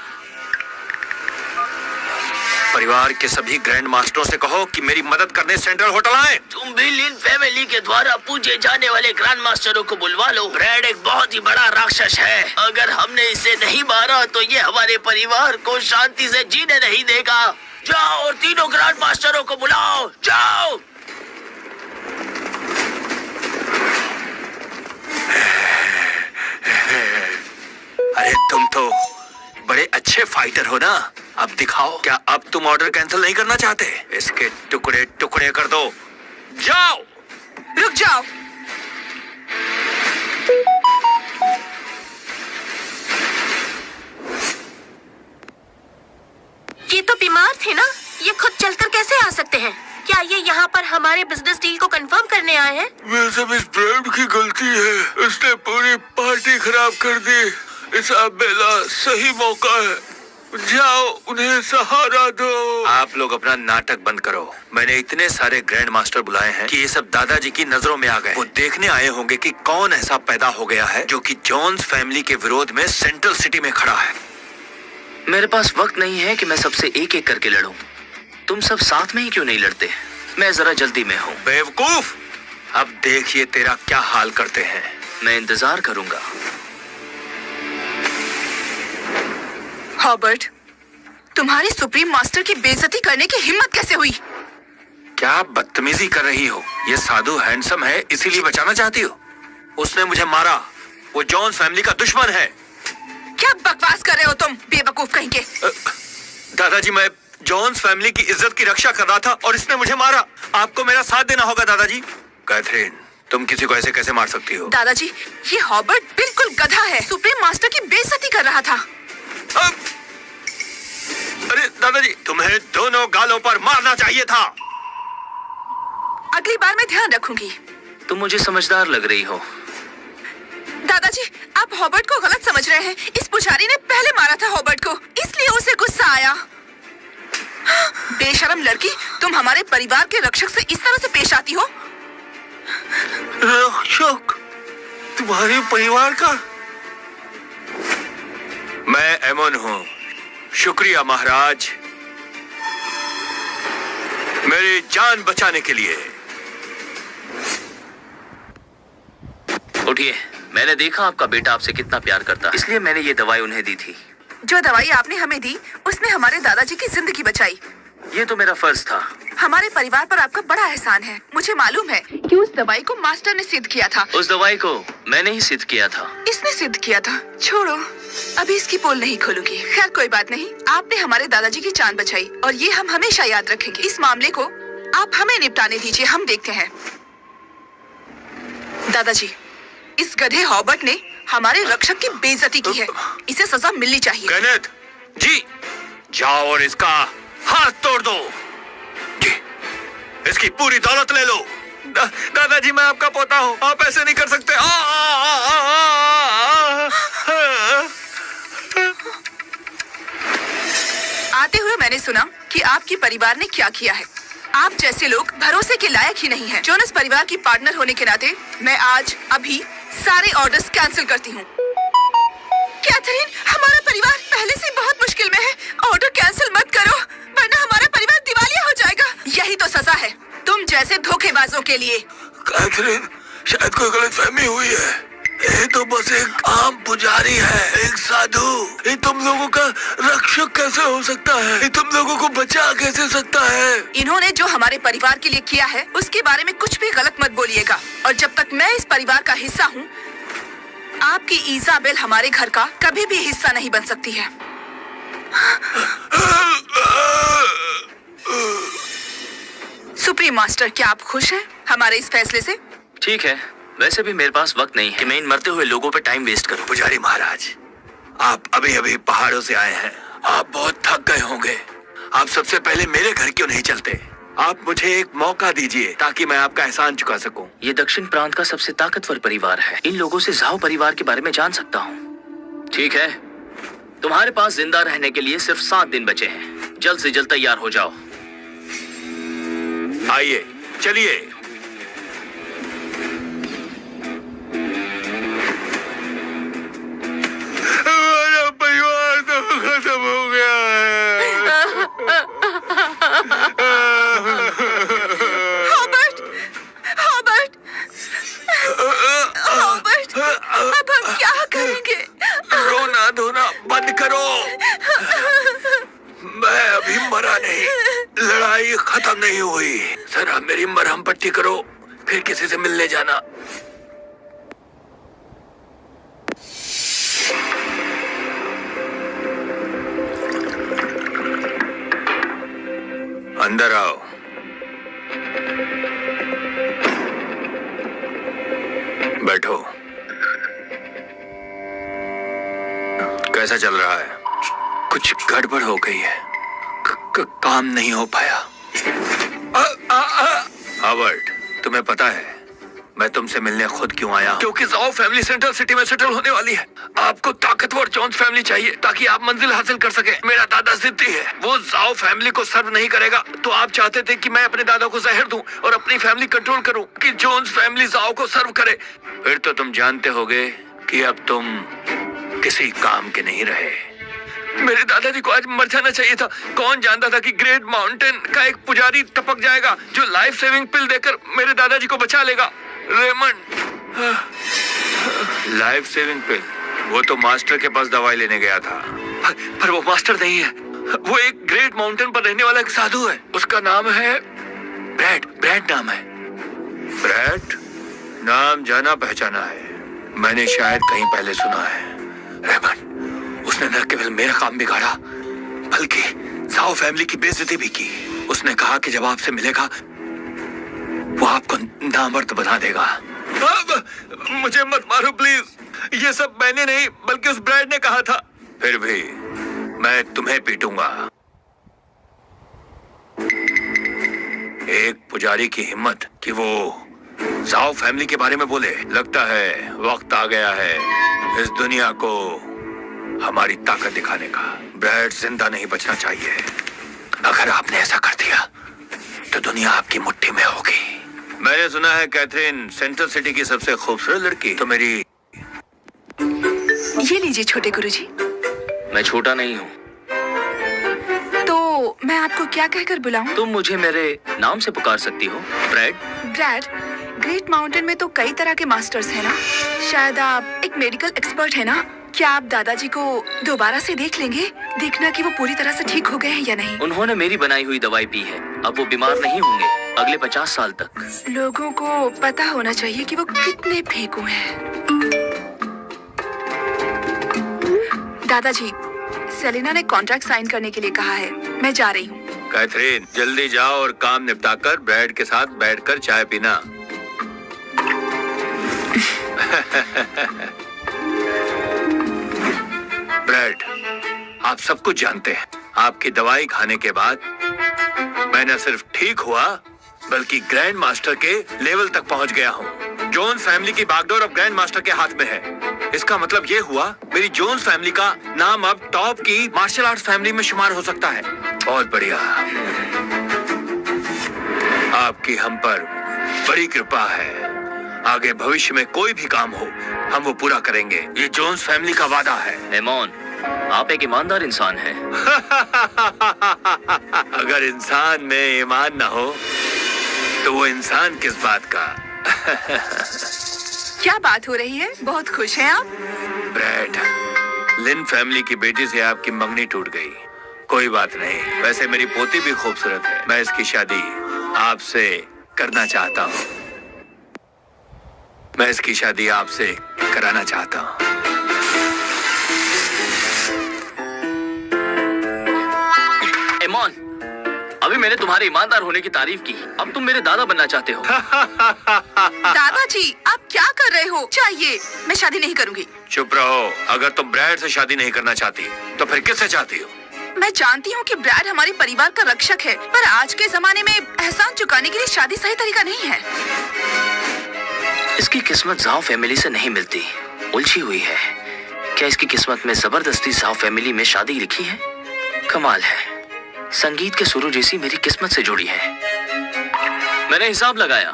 परिवार के सभी ग्रैंड मास्टरों से कहो कि मेरी मदद करने सेंट्रल होटल आए। तुम भी लिन फैमिली के द्वारा पूजे जाने वाले ग्रैंड मास्टरों को बुलवा लो। ब्रेड एक बहुत ही बड़ा राक्षस है। अगर हमने इसे नहीं मारा तो ये हमारे परिवार को शांति से जीने नहीं देगा। जाओ और तीनों ग्रैंड मास्टरों को बुलाओ, जाओ। अरे तुम तो बड़े अच्छे फाइटर हो ना, अब दिखाओ। क्या अब तुम ऑर्डर कैंसिल नहीं करना चाहते? इसके टुकड़े टुकड़े कर दो। जाओ। रुक जाओ। ये तो बीमार थे ना, ये खुद चलकर कैसे आ सकते हैं? क्या ये यहाँ पर हमारे बिजनेस डील को कंफर्म करने आए हैं? ये सब इस ब्रेड की गलती है। इसने पूरी पार्टी खराब कर दी। इसाबेला सही मौका है, जाओ उन्हें सहारा दो। आप लोग अपना नाटक बंद करो। मैंने इतने सारे ग्रैंड मास्टर बुलाए हैं कि ये सब दादाजी की नजरों में आ गए। वो देखने आए होंगे कि कौन ऐसा पैदा हो गया है जो कि जॉन्स फैमिली के विरोध में सेंट्रल सिटी में खड़ा है। मेरे पास वक्त नहीं है कि मैं सबसे एक एक करके लड़ूं। तुम सब साथ में ही क्यों नहीं लड़ते? मैं जरा जल्दी में हूँ। बेवकूफ, अब देखिए तेरा क्या हाल करते हैं। मैं इंतजार करूंगा। हॉबर्ट, तुम्हारे सुप्रीम मास्टर की बेइज्जती करने की हिम्मत कैसे हुई? क्या बदतमीजी कर रही हो? ये साधु हैंडसम है इसीलिए बचाना चाहती हो? उसने मुझे मारा। वो जॉन्स फैमिली का दुश्मन है। क्या बकवास कर रहे हो तुम, बेवकूफ कहीं के? दादाजी, मैं जॉन्स फैमिली की इज्जत की रक्षा कर रहा था और इसने मुझे मारा। आपको मेरा साथ देना होगा दादाजी। कैथरीन, तुम किसी को ऐसे कैसे मार सकती हो? दादाजी, ये हॉबर्ट बिल्कुल गधा है। सुप्रीम मास्टर की बेइज्जती कर रहा था। अरे दादाजी, तुम्हें दोनों गालों पर मारना चाहिए था। अगली बार मैं ध्यान रखूंगी। तुम मुझे समझदार लग रही हो। दादाजी, आप हॉबर्ट को गलत समझ रहे हैं। इस पुजारी ने पहले मारा था हॉबर्ट को, इसलिए उसे गुस्सा आया। बेशरम लड़की, तुम हमारे परिवार के रक्षक से इस तरह से पेश आती हो? रक्षक? तुम्हारे परिवार का? मैं एमोन हूँ। शुक्रिया महाराज, मेरी जान बचाने के लिए। उठिए, मैंने देखा आपका बेटा आपसे कितना प्यार करता है, इसलिए मैंने ये दवाई उन्हें दी थी। जो दवाई आपने हमें दी, उसने हमारे दादाजी की जिंदगी बचाई। ये तो मेरा फर्ज था। हमारे परिवार पर आपका बड़ा एहसान है। मुझे मालूम है कि उस दवाई को मास्टर ने सिद्ध किया था। उस दवाई को मैंने ही सिद्ध किया था। इसने सिद्ध किया था। छोड़ो, अभी इसकी पोल नहीं खोलूंगी। खैर कोई बात नहीं, आपने हमारे दादाजी की जान बचाई और ये हम हमेशा याद रखेंगे। इस मामले को आप हमें निपटाने दीजिए, हम देखते हैं। दादाजी, इस गधे हॉबर्ट ने हमारे रक्षक की बेइज्जती की है। इसे सजा मिलनी चाहिए। केनेथ जी, जाओ और इसका हाथ तोड़ दो। जी, इसकी पूरी दौलत ले लो। दादाजी, मैं आपका पोता हूँ, आप ऐसे नहीं कर सकते। आते हुए मैंने सुना कि आपके परिवार ने क्या किया है। आप जैसे लोग भरोसे के लायक ही नहीं हैं। जोनस परिवार की पार्टनर होने के नाते मैं आज अभी सारे ऑर्डर्स कैंसिल करती हूँ। कैथरीन, हमारा परिवार पहले से बहुत मुश्किल में है। ऑर्डर कैंसिल मत करो, वरना हमारा परिवार दिवालिया हो जाएगा। यही तो सजा है तुम जैसे धोखेबाजों के लिए। कैथरीन, शायद कोई गलतफहमी हुई है। ये तो बस एक आम पुजारी है, एक साधु। ये तुम लोगों का रक्षक कैसे हो सकता है? ये तुम लोगों को बचा कैसे सकता है? इन्होंने जो हमारे परिवार के लिए किया है उसके बारे में कुछ भी गलत मत बोलिएगा। और जब तक मैं इस परिवार का हिस्सा हूँ, आपकी इजाबेल हमारे घर का कभी भी हिस्सा नहीं बन सकती है। सुप्रीम मास्टर, क्या आप खुश हैं हमारे इस फैसले से? ठीक है, वैसे भी मेरे पास वक्त नहीं है कि मैं इन मरते हुए लोगों पे टाइम वेस्ट करूं। पुजारी महाराज, आप अभी अभी पहाड़ों से आए हैं, आप बहुत थक गए होंगे। आप सबसे पहले मेरे घर क्यों नहीं चलते? आप मुझे एक मौका दीजिए ताकि मैं आपका एहसान चुका सकूं। ये दक्षिण प्रांत का सबसे ताकतवर परिवार है। इन लोगों से जाओ परिवार के बारे में जान सकता हूँ। ठीक है, तुम्हारे पास जिंदा रहने के लिए सिर्फ 7 दिन बचे हैं। जल्द से जल्द तैयार हो जाओ। आइए, चलिए। हमारा परिवार तो खत्म हो गया है। रॉबर्ट, रॉबर्ट, रॉबर्ट, अब हम क्या करेंगे? रोना धोना बंद करो। मैं अभी मरा नहीं, लड़ाई खत्म नहीं हुई। जरा मेरी मरहम पट्टी करो, फिर किसी से मिलने जाना। अंदर आओ। बैठो। कैसा चल रहा है? कुछ गड़बड़ हो गई है, काम नहीं हो पाया। हावर्ड, तुम्हें पता है मैं तुमसे मिलने खुद क्यों आया? क्योंकि जाओ फैमिली सेंट्रल सिटी में सेटल होने वाली है। आपको ताकतवर जोन्स फैमिली चाहिए ताकि आप मंजिल हासिल कर सके। मेरा दादा जिद्दी है, वो जाओ फैमिली को सर्व नहीं करेगा। तो आप चाहते थे कि मैं अपने दादा को जहर दूं और अपनी फैमिली कंट्रोल करूं कि जोन्स फैमिली जाओ को सर्व करे। फिर तो तुम जानते होगे कि अब तुम किसी काम के नहीं रहे। मेरे दादाजी को आज मर जाना चाहिए था। कौन जानता था कि ग्रेट माउंटेन का एक पुजारी टपक जाएगा जो लाइफ सेविंग पिल देकर मेरे दादाजी को बचा लेगा। रेमंड, लाइफ सेविंग पिल, वो तो मास्टर के पास दवाई लेने गया था। पर वो मास्टर नहीं है, वो एक ग्रेट माउंटेन पर रहने वाला एक साधु है। उसका नाम है ब्रैड। ब्रैड नाम है। ब्रैड नाम जाना पहचाना है, मैंने शायद कहीं पहले सुना है। रेमंड, उसने न केवल मेरा काम बिगाड़ा बल्कि जाओ फैमिली की बेइज्जती भी की। उसने कहा कि जब आपसे मिलेगा वो आपको नामर्द बना देगा। मुझे मत मारो प्लीज, ये सब मैंने नहीं बल्कि उस ब्रैड ने कहा था। फिर भी मैं तुम्हें पीटूंगा। एक पुजारी की हिम्मत कि वो जाओ फैमिली के बारे में बोले। लगता है वक्त आ गया है इस दुनिया को हमारी ताकत दिखाने का। ब्रैड जिंदा नहीं बचना चाहिए। अगर आपने ऐसा कर दिया तो दुनिया आपकी मुट्ठी में होगी। मैंने सुना है कैथरीन सेंट्रल सिटी की सबसे खूबसूरत लड़की। तो मेरी ये लीजिए छोटे गुरुजी। मैं छोटा नहीं हूँ। तो मैं आपको क्या कहकर बुलाऊं? तुम मुझे मेरे नाम से पुकार सकती हो, ब्रैड। ब्रैड, ग्रेट माउंटेन में तो कई तरह के मास्टर्स हैं ना। शायद आप एक मेडिकल एक्सपर्ट है ना। क्या आप दादाजी को दोबारा से देख लेंगे, देखना कि वो पूरी तरह से ठीक हो गए हैं या नहीं? उन्होंने मेरी बनाई हुई दवाई पी है, अब वो बीमार नहीं होंगे अगले 50 साल तक। लोगों को पता होना चाहिए कि वो कितने फेंकू हैं। दादाजी, सेलिना ने कॉन्ट्रैक्ट साइन करने के लिए कहा है, मैं जा रही हूँ। कैथरीन, जल्दी जाओ और काम निपटाकर ब्रैड के साथ बैठकर चाय पीना। ब्रैड, आप सब कुछ जानते हैं। आपकी दवाई खाने के बाद मैं न सिर्फ ठीक हुआ बल्कि ग्रैंड मास्टर के लेवल तक पहुंच गया हूँ। जोन्स फैमिली की बागडोर अब ग्रैंड मास्टर के हाथ में है। इसका मतलब ये हुआ मेरी जोन्स फैमिली का नाम अब टॉप की मार्शल आर्ट्स फैमिली में शुमार हो सकता है। बहुत बढ़िया, आपकी हम पर बड़ी कृपा है। आगे भविष्य में कोई भी काम हो हम वो पूरा करेंगे, ये जोन्स फैमिली का वादा है। एमोन, आप एक ईमानदार इंसान हैं। अगर इंसान में ईमान ना हो तो वो इंसान किस बात का? क्या बात हो रही है? बहुत खुश हैं आप? ब्रैड, लिन फैमिली की बेटी से आपकी मंगनी टूट गई। कोई बात नहीं, वैसे मेरी पोती भी खूबसूरत है। मैं इसकी शादी आपसे करना चाहता हूँ। मैं इसकी शादी आपसे कराना चाहता हूँ। एमॉन, अभी मैंने तुम्हारे ईमानदार होने की तारीफ की, अब तुम मेरे दादा बनना चाहते हो। दादाजी, आप क्या कर रहे हो? चाहिए, मैं शादी नहीं करूंगी। चुप रहो। अगर तुम ब्रैड से शादी नहीं करना चाहती तो फिर किससे चाहती हो? मैं जानती हूँ कि ब्रैड हमारे परिवार का रक्षक है, पर आज के जमाने में एहसान चुकाने के लिए शादी सही तरीका नहीं है। इसकी किस्मत जाओ फैमिली से नहीं मिलती, उलझी हुई है। क्या इसकी किस्मत में जबरदस्ती जाओ फैमिली में शादी लिखी है? कमाल है, संगीत के सुरों जैसी मेरी किस्मत से जुड़ी है। मैंने हिसाब लगाया,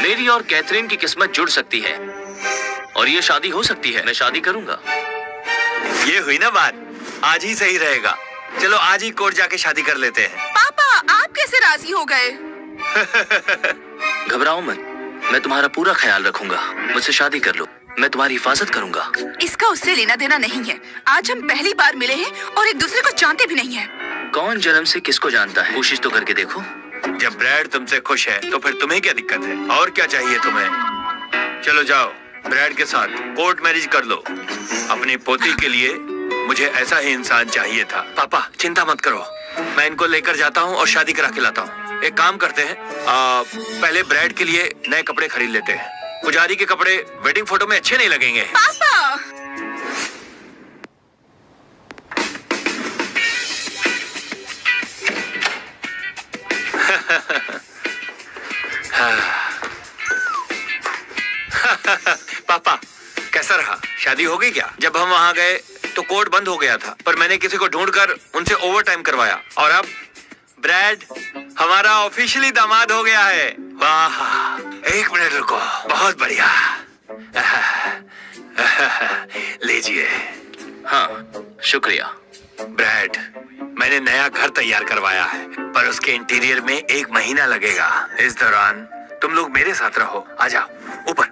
मेरी और कैथरीन की किस्मत जुड़ सकती है और ये शादी हो सकती है। मैं शादी करूंगा। ये हुई ना बात, आज ही सही रहेगा। चलो आज ही कोर्ट जाके शादी कर लेते हैं। पापा, आप कैसे राजी हो गए? घबराओ मत, मैं तुम्हारा पूरा ख्याल रखूंगा। मुझसे शादी कर लो, मैं तुम्हारी हिफाजत करूंगा। इसका उससे लेना देना नहीं है। आज हम पहली बार मिले हैं और एक दूसरे को जानते भी नहीं हैं। कौन जन्म से किसको जानता है? कोशिश तो करके देखो। जब ब्रैड तुमसे खुश है तो फिर तुम्हें क्या दिक्कत है? और क्या चाहिए तुम्हें? चलो जाओ, ब्रैड के साथ कोर्ट मैरिज कर लो। अपनी पोती के लिए मुझे ऐसा ही इंसान चाहिए था। पापा चिंता मत करो, मैं इनको लेकर जाता हूँ और शादी करा के लाता हूँ। एक काम करते हैं, पहले ब्रैड के लिए नए कपड़े खरीद लेते हैं। पुजारी के कपड़े वेडिंग फोटो में अच्छे नहीं लगेंगे। पापा, पापा कैसा रहा? शादी हो गई क्या? जब हम वहाँ गए तो कोर्ट बंद हो गया था, पर मैंने किसी को ढूंढकर उनसे ओवर टाइम करवाया और अब ब्रैड हमारा ऑफिशियली दामाद हो गया है। वाह, एक मिनट रुको, बहुत बढ़िया। लीजिए। हाँ, शुक्रिया। ब्रैड, मैंने नया घर तैयार करवाया है, पर उसके इंटीरियर में 1 महीना लगेगा। इस दौरान तुम लोग मेरे साथ रहो। आ जाओ ऊपर,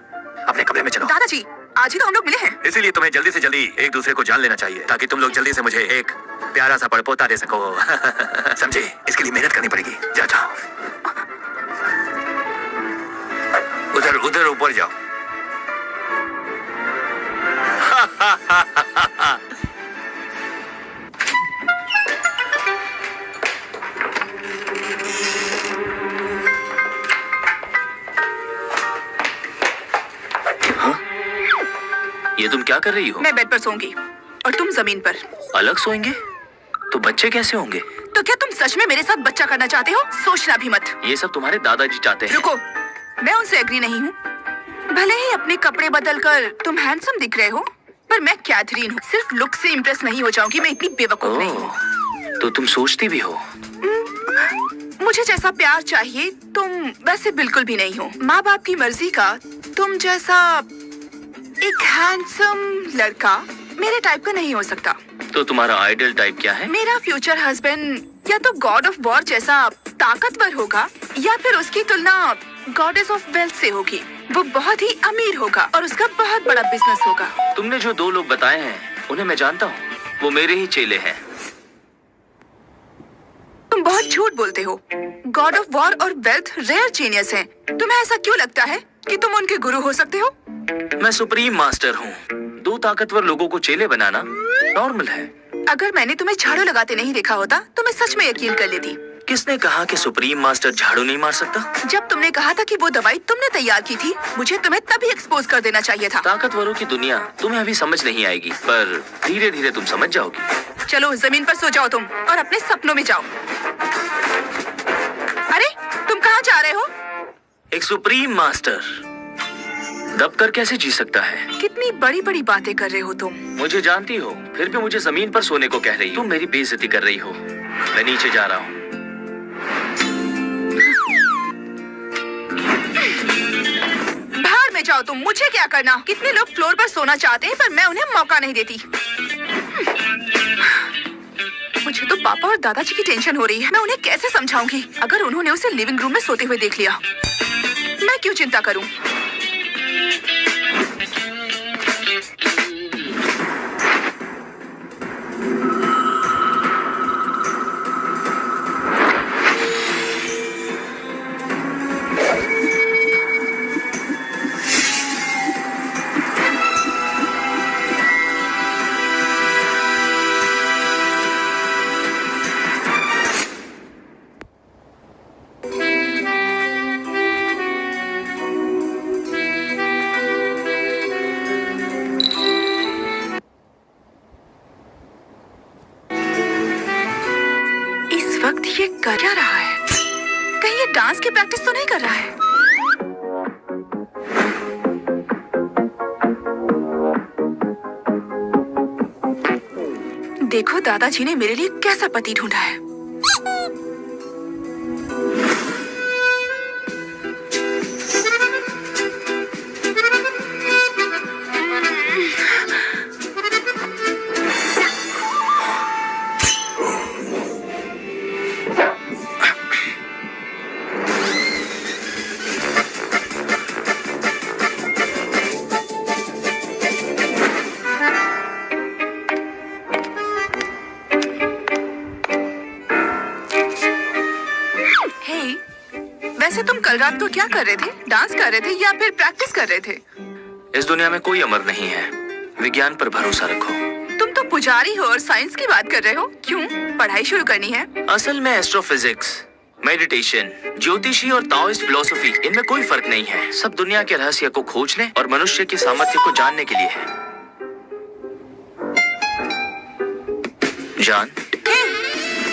अपने कमरे में चलो। दादाजी, आज ही तो हम लोग मिले हैं। इसीलिए तुम्हें जल्दी से जल्दी एक दूसरे को जान लेना चाहिए, ताकि तुम लोग जल्दी से मुझे एक प्यारा सा पड़पोता दे सको। समझे? इसके लिए मेहनत करनी पड़ेगी। जाओ जाओ, उधर उधर ऊपर जाओ। ये तुम क्या कर रही हो? मैं बेड पर सोऊंगी और तुम जमीन पर। अलग सोएंगे? तो बच्चे कैसे होंगे? तो क्या तुम सच में मेरे साथ बच्चा करना चाहते हो? सोचना भी मत। ये सब तुम्हारे दादाजी चाहते हैं। रुको, मैं उनसे एग्री नहीं हूँ। भले ही अपने कपड़े बदलकर तुम हैंडसम दिख रहे हो, पर मैं कैथरीन हूँ। सिर्फ लुक से इम्प्रेस नहीं हो जाऊंगी, मैं इतनी बेवकूफ नहीं हूँ। तो तुम सोचती भी हो? मुझे जैसा प्यार चाहिए तुम वैसे बिल्कुल भी नहीं हो। माँ बाप की मर्जी का तुम जैसा एक हैंडसम लड़का मेरे टाइप का नहीं हो सकता। तो तुम्हारा आइडल टाइप क्या है? मेरा फ्यूचर हस्बैंड या तो गॉड ऑफ वॉर जैसा ताकतवर होगा, या फिर उसकी तुलना गॉडेस ऑफ वेल्थ से होगी। वो बहुत ही अमीर होगा और उसका बहुत बड़ा बिजनेस होगा। तुमने जो 2 लोग बताए हैं उन्हें मैं जानता हूँ, वो मेरे ही चेले हैं। तुम बहुत झूठ बोलते हो। गॉड ऑफ वॉर और वेल्थ रेयर जीनियस हैं। तुम्हें ऐसा क्यों लगता है कि तुम उनके गुरु हो सकते हो? मैं सुप्रीम मास्टर हूँ। 2 ताकतवर लोगों को चेले बनाना नॉर्मल है। अगर मैंने तुम्हें झाड़ू लगाते नहीं देखा होता तो मैं सच में यकीन कर लेती। किसने कहा कि सुप्रीम मास्टर झाड़ू नहीं मार सकता? जब तुमने कहा था कि वो दवाई तुमने तैयार की थी, मुझे तुम्हें तभी एक्सपोज कर देना चाहिए था। ताकतवरों की दुनिया तुम्हें अभी समझ नहीं आएगी, पर धीरे धीरे तुम समझ जाओगी। चलो जमीन पर सो जाओ तुम और अपने सपनों में जाओ। अरे तुम कहाँ जा रहे हो? एक सुप्रीम मास्टर दबकर कैसे जी सकता है? कितनी बड़ी बड़ी बातें कर रहे हो तुम। मुझे जानती हो, फिर भी मुझे जमीन पर सोने को कह रही हो। तुम मेरी बेइज्जती कर रही हो। मैं नीचे जा रहा हूँ। बाहर में जाओ तुम, मुझे क्या करना? कितने लोग फ्लोर पर सोना चाहते हैं, पर मैं उन्हें मौका नहीं देती। मुझे तो पापा और दादाजी की टेंशन हो रही है। मैं उन्हें कैसे समझाऊंगी? अगर उन्होंने उसे लिविंग रूम में सोते हुए देख लिया, मैं क्यों चिंता करूं? ये कर क्या रहा है? कहीं ये डांस की प्रैक्टिस तो नहीं कर रहा है? देखो दादाजी ने मेरे लिए कैसा पति ढूंढा है। वैसे तुम कल रात को क्या कर रहे थे? डांस कर रहे थे या फिर प्रैक्टिस कर रहे थे? इस दुनिया में कोई अमर नहीं है, विज्ञान पर भरोसा रखो। तुम तो पुजारी हो और साइंस की बात कर रहे हो, क्यों? पढ़ाई शुरू करनी है? असल में एस्ट्रोफिजिक्स, मेडिटेशन, ज्योतिषी और ताओइस्ट फिलॉसफी, इनमें कोई फर्क नहीं है। सब दुनिया के रहस्य को खोजने और मनुष्य के सामर्थ्य को जानने के लिए है। जान,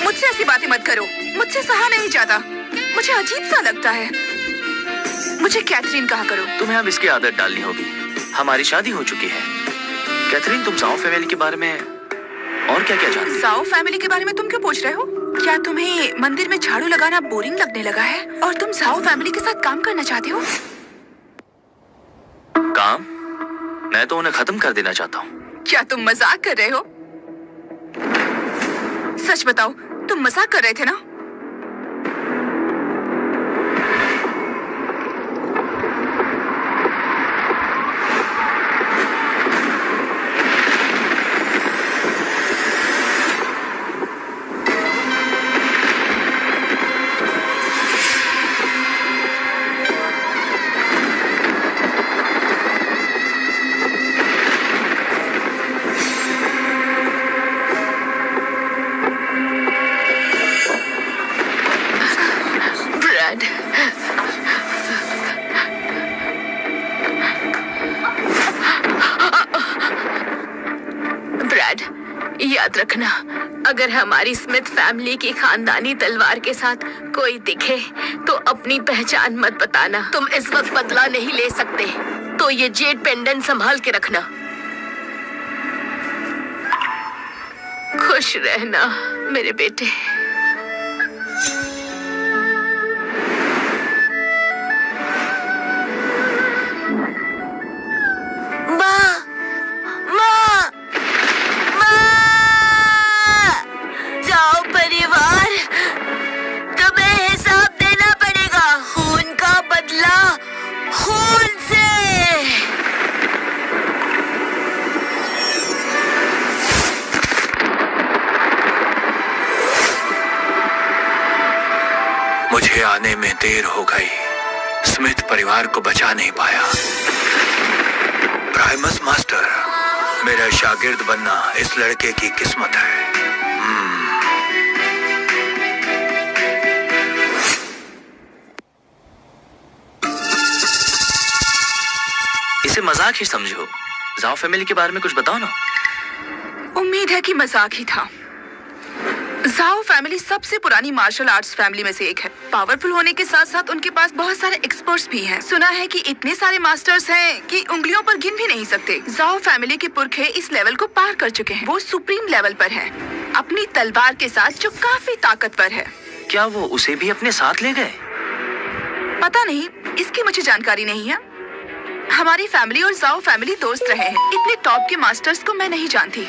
मुझसे ऐसी बातें मत करो, मुझसे सहा नहीं जाता, मुझे अजीब सा लगता है। मुझे कैथरीन कहा करो। तुम्हें अब इसकी आदत डालनी होगी। हमारी शादी हो चुकी है। कैथरीन, तुम जाओ फैमिली के बारे में और क्या क्या जानती हो? जाओ फैमिली के बारे में तुम क्यों पूछ रहे हो? क्या तुम्हें मंदिर में झाड़ू लगाना बोरिंग लगने लगा है और तुम जाओ फैमिली के साथ काम करना चाहते हो? काम? मैं तो उन्हें खत्म कर देना चाहता हूँ। क्या तुम मजाक कर रहे हो? सच बताओ, तुम मजाक कर रहे थे ना? याद रखना, अगर हमारी स्मिथ फैमिली की खानदानी तलवार के साथ कोई दिखे तो अपनी पहचान मत बताना। तुम इस वक्त बदला नहीं ले सकते, तो ये जेड पेंडेंट संभाल के रखना। खुश रहना मेरे बेटे। मुझे आने में देर हो गई। स्मिथ परिवार को बचा नहीं पाया। प्राइमस मास्टर, मेरा शागिर्द बनना इस लड़के की किस्मत है। इसे मजाक ही समझो। जाओ फैमिली के बारे में कुछ बताओ ना। उम्मीद है कि मजाक ही था। जाओ फैमिली सबसे पुरानी मार्शल आर्ट्स फैमिली में से एक है। पावरफुल होने के साथ साथ उनके पास बहुत सारे एक्सपर्ट्स भी हैं। सुना है कि इतने सारे मास्टर्स हैं कि उंगलियों पर गिन भी नहीं सकते। जाओ फैमिली के पुरखे इस लेवल को पार कर चुके हैं। वो सुप्रीम लेवल पर है, अपनी तलवार के साथ, जो काफी ताकतवर है। क्या वो उसे भी अपने साथ ले गए? पता नहीं, इसकी मुझे जानकारी नहीं है। हमारी फैमिली और जाओ फैमिली दोस्त रहे हैं। इतने टॉप के मास्टर्स को मैं नहीं जानती।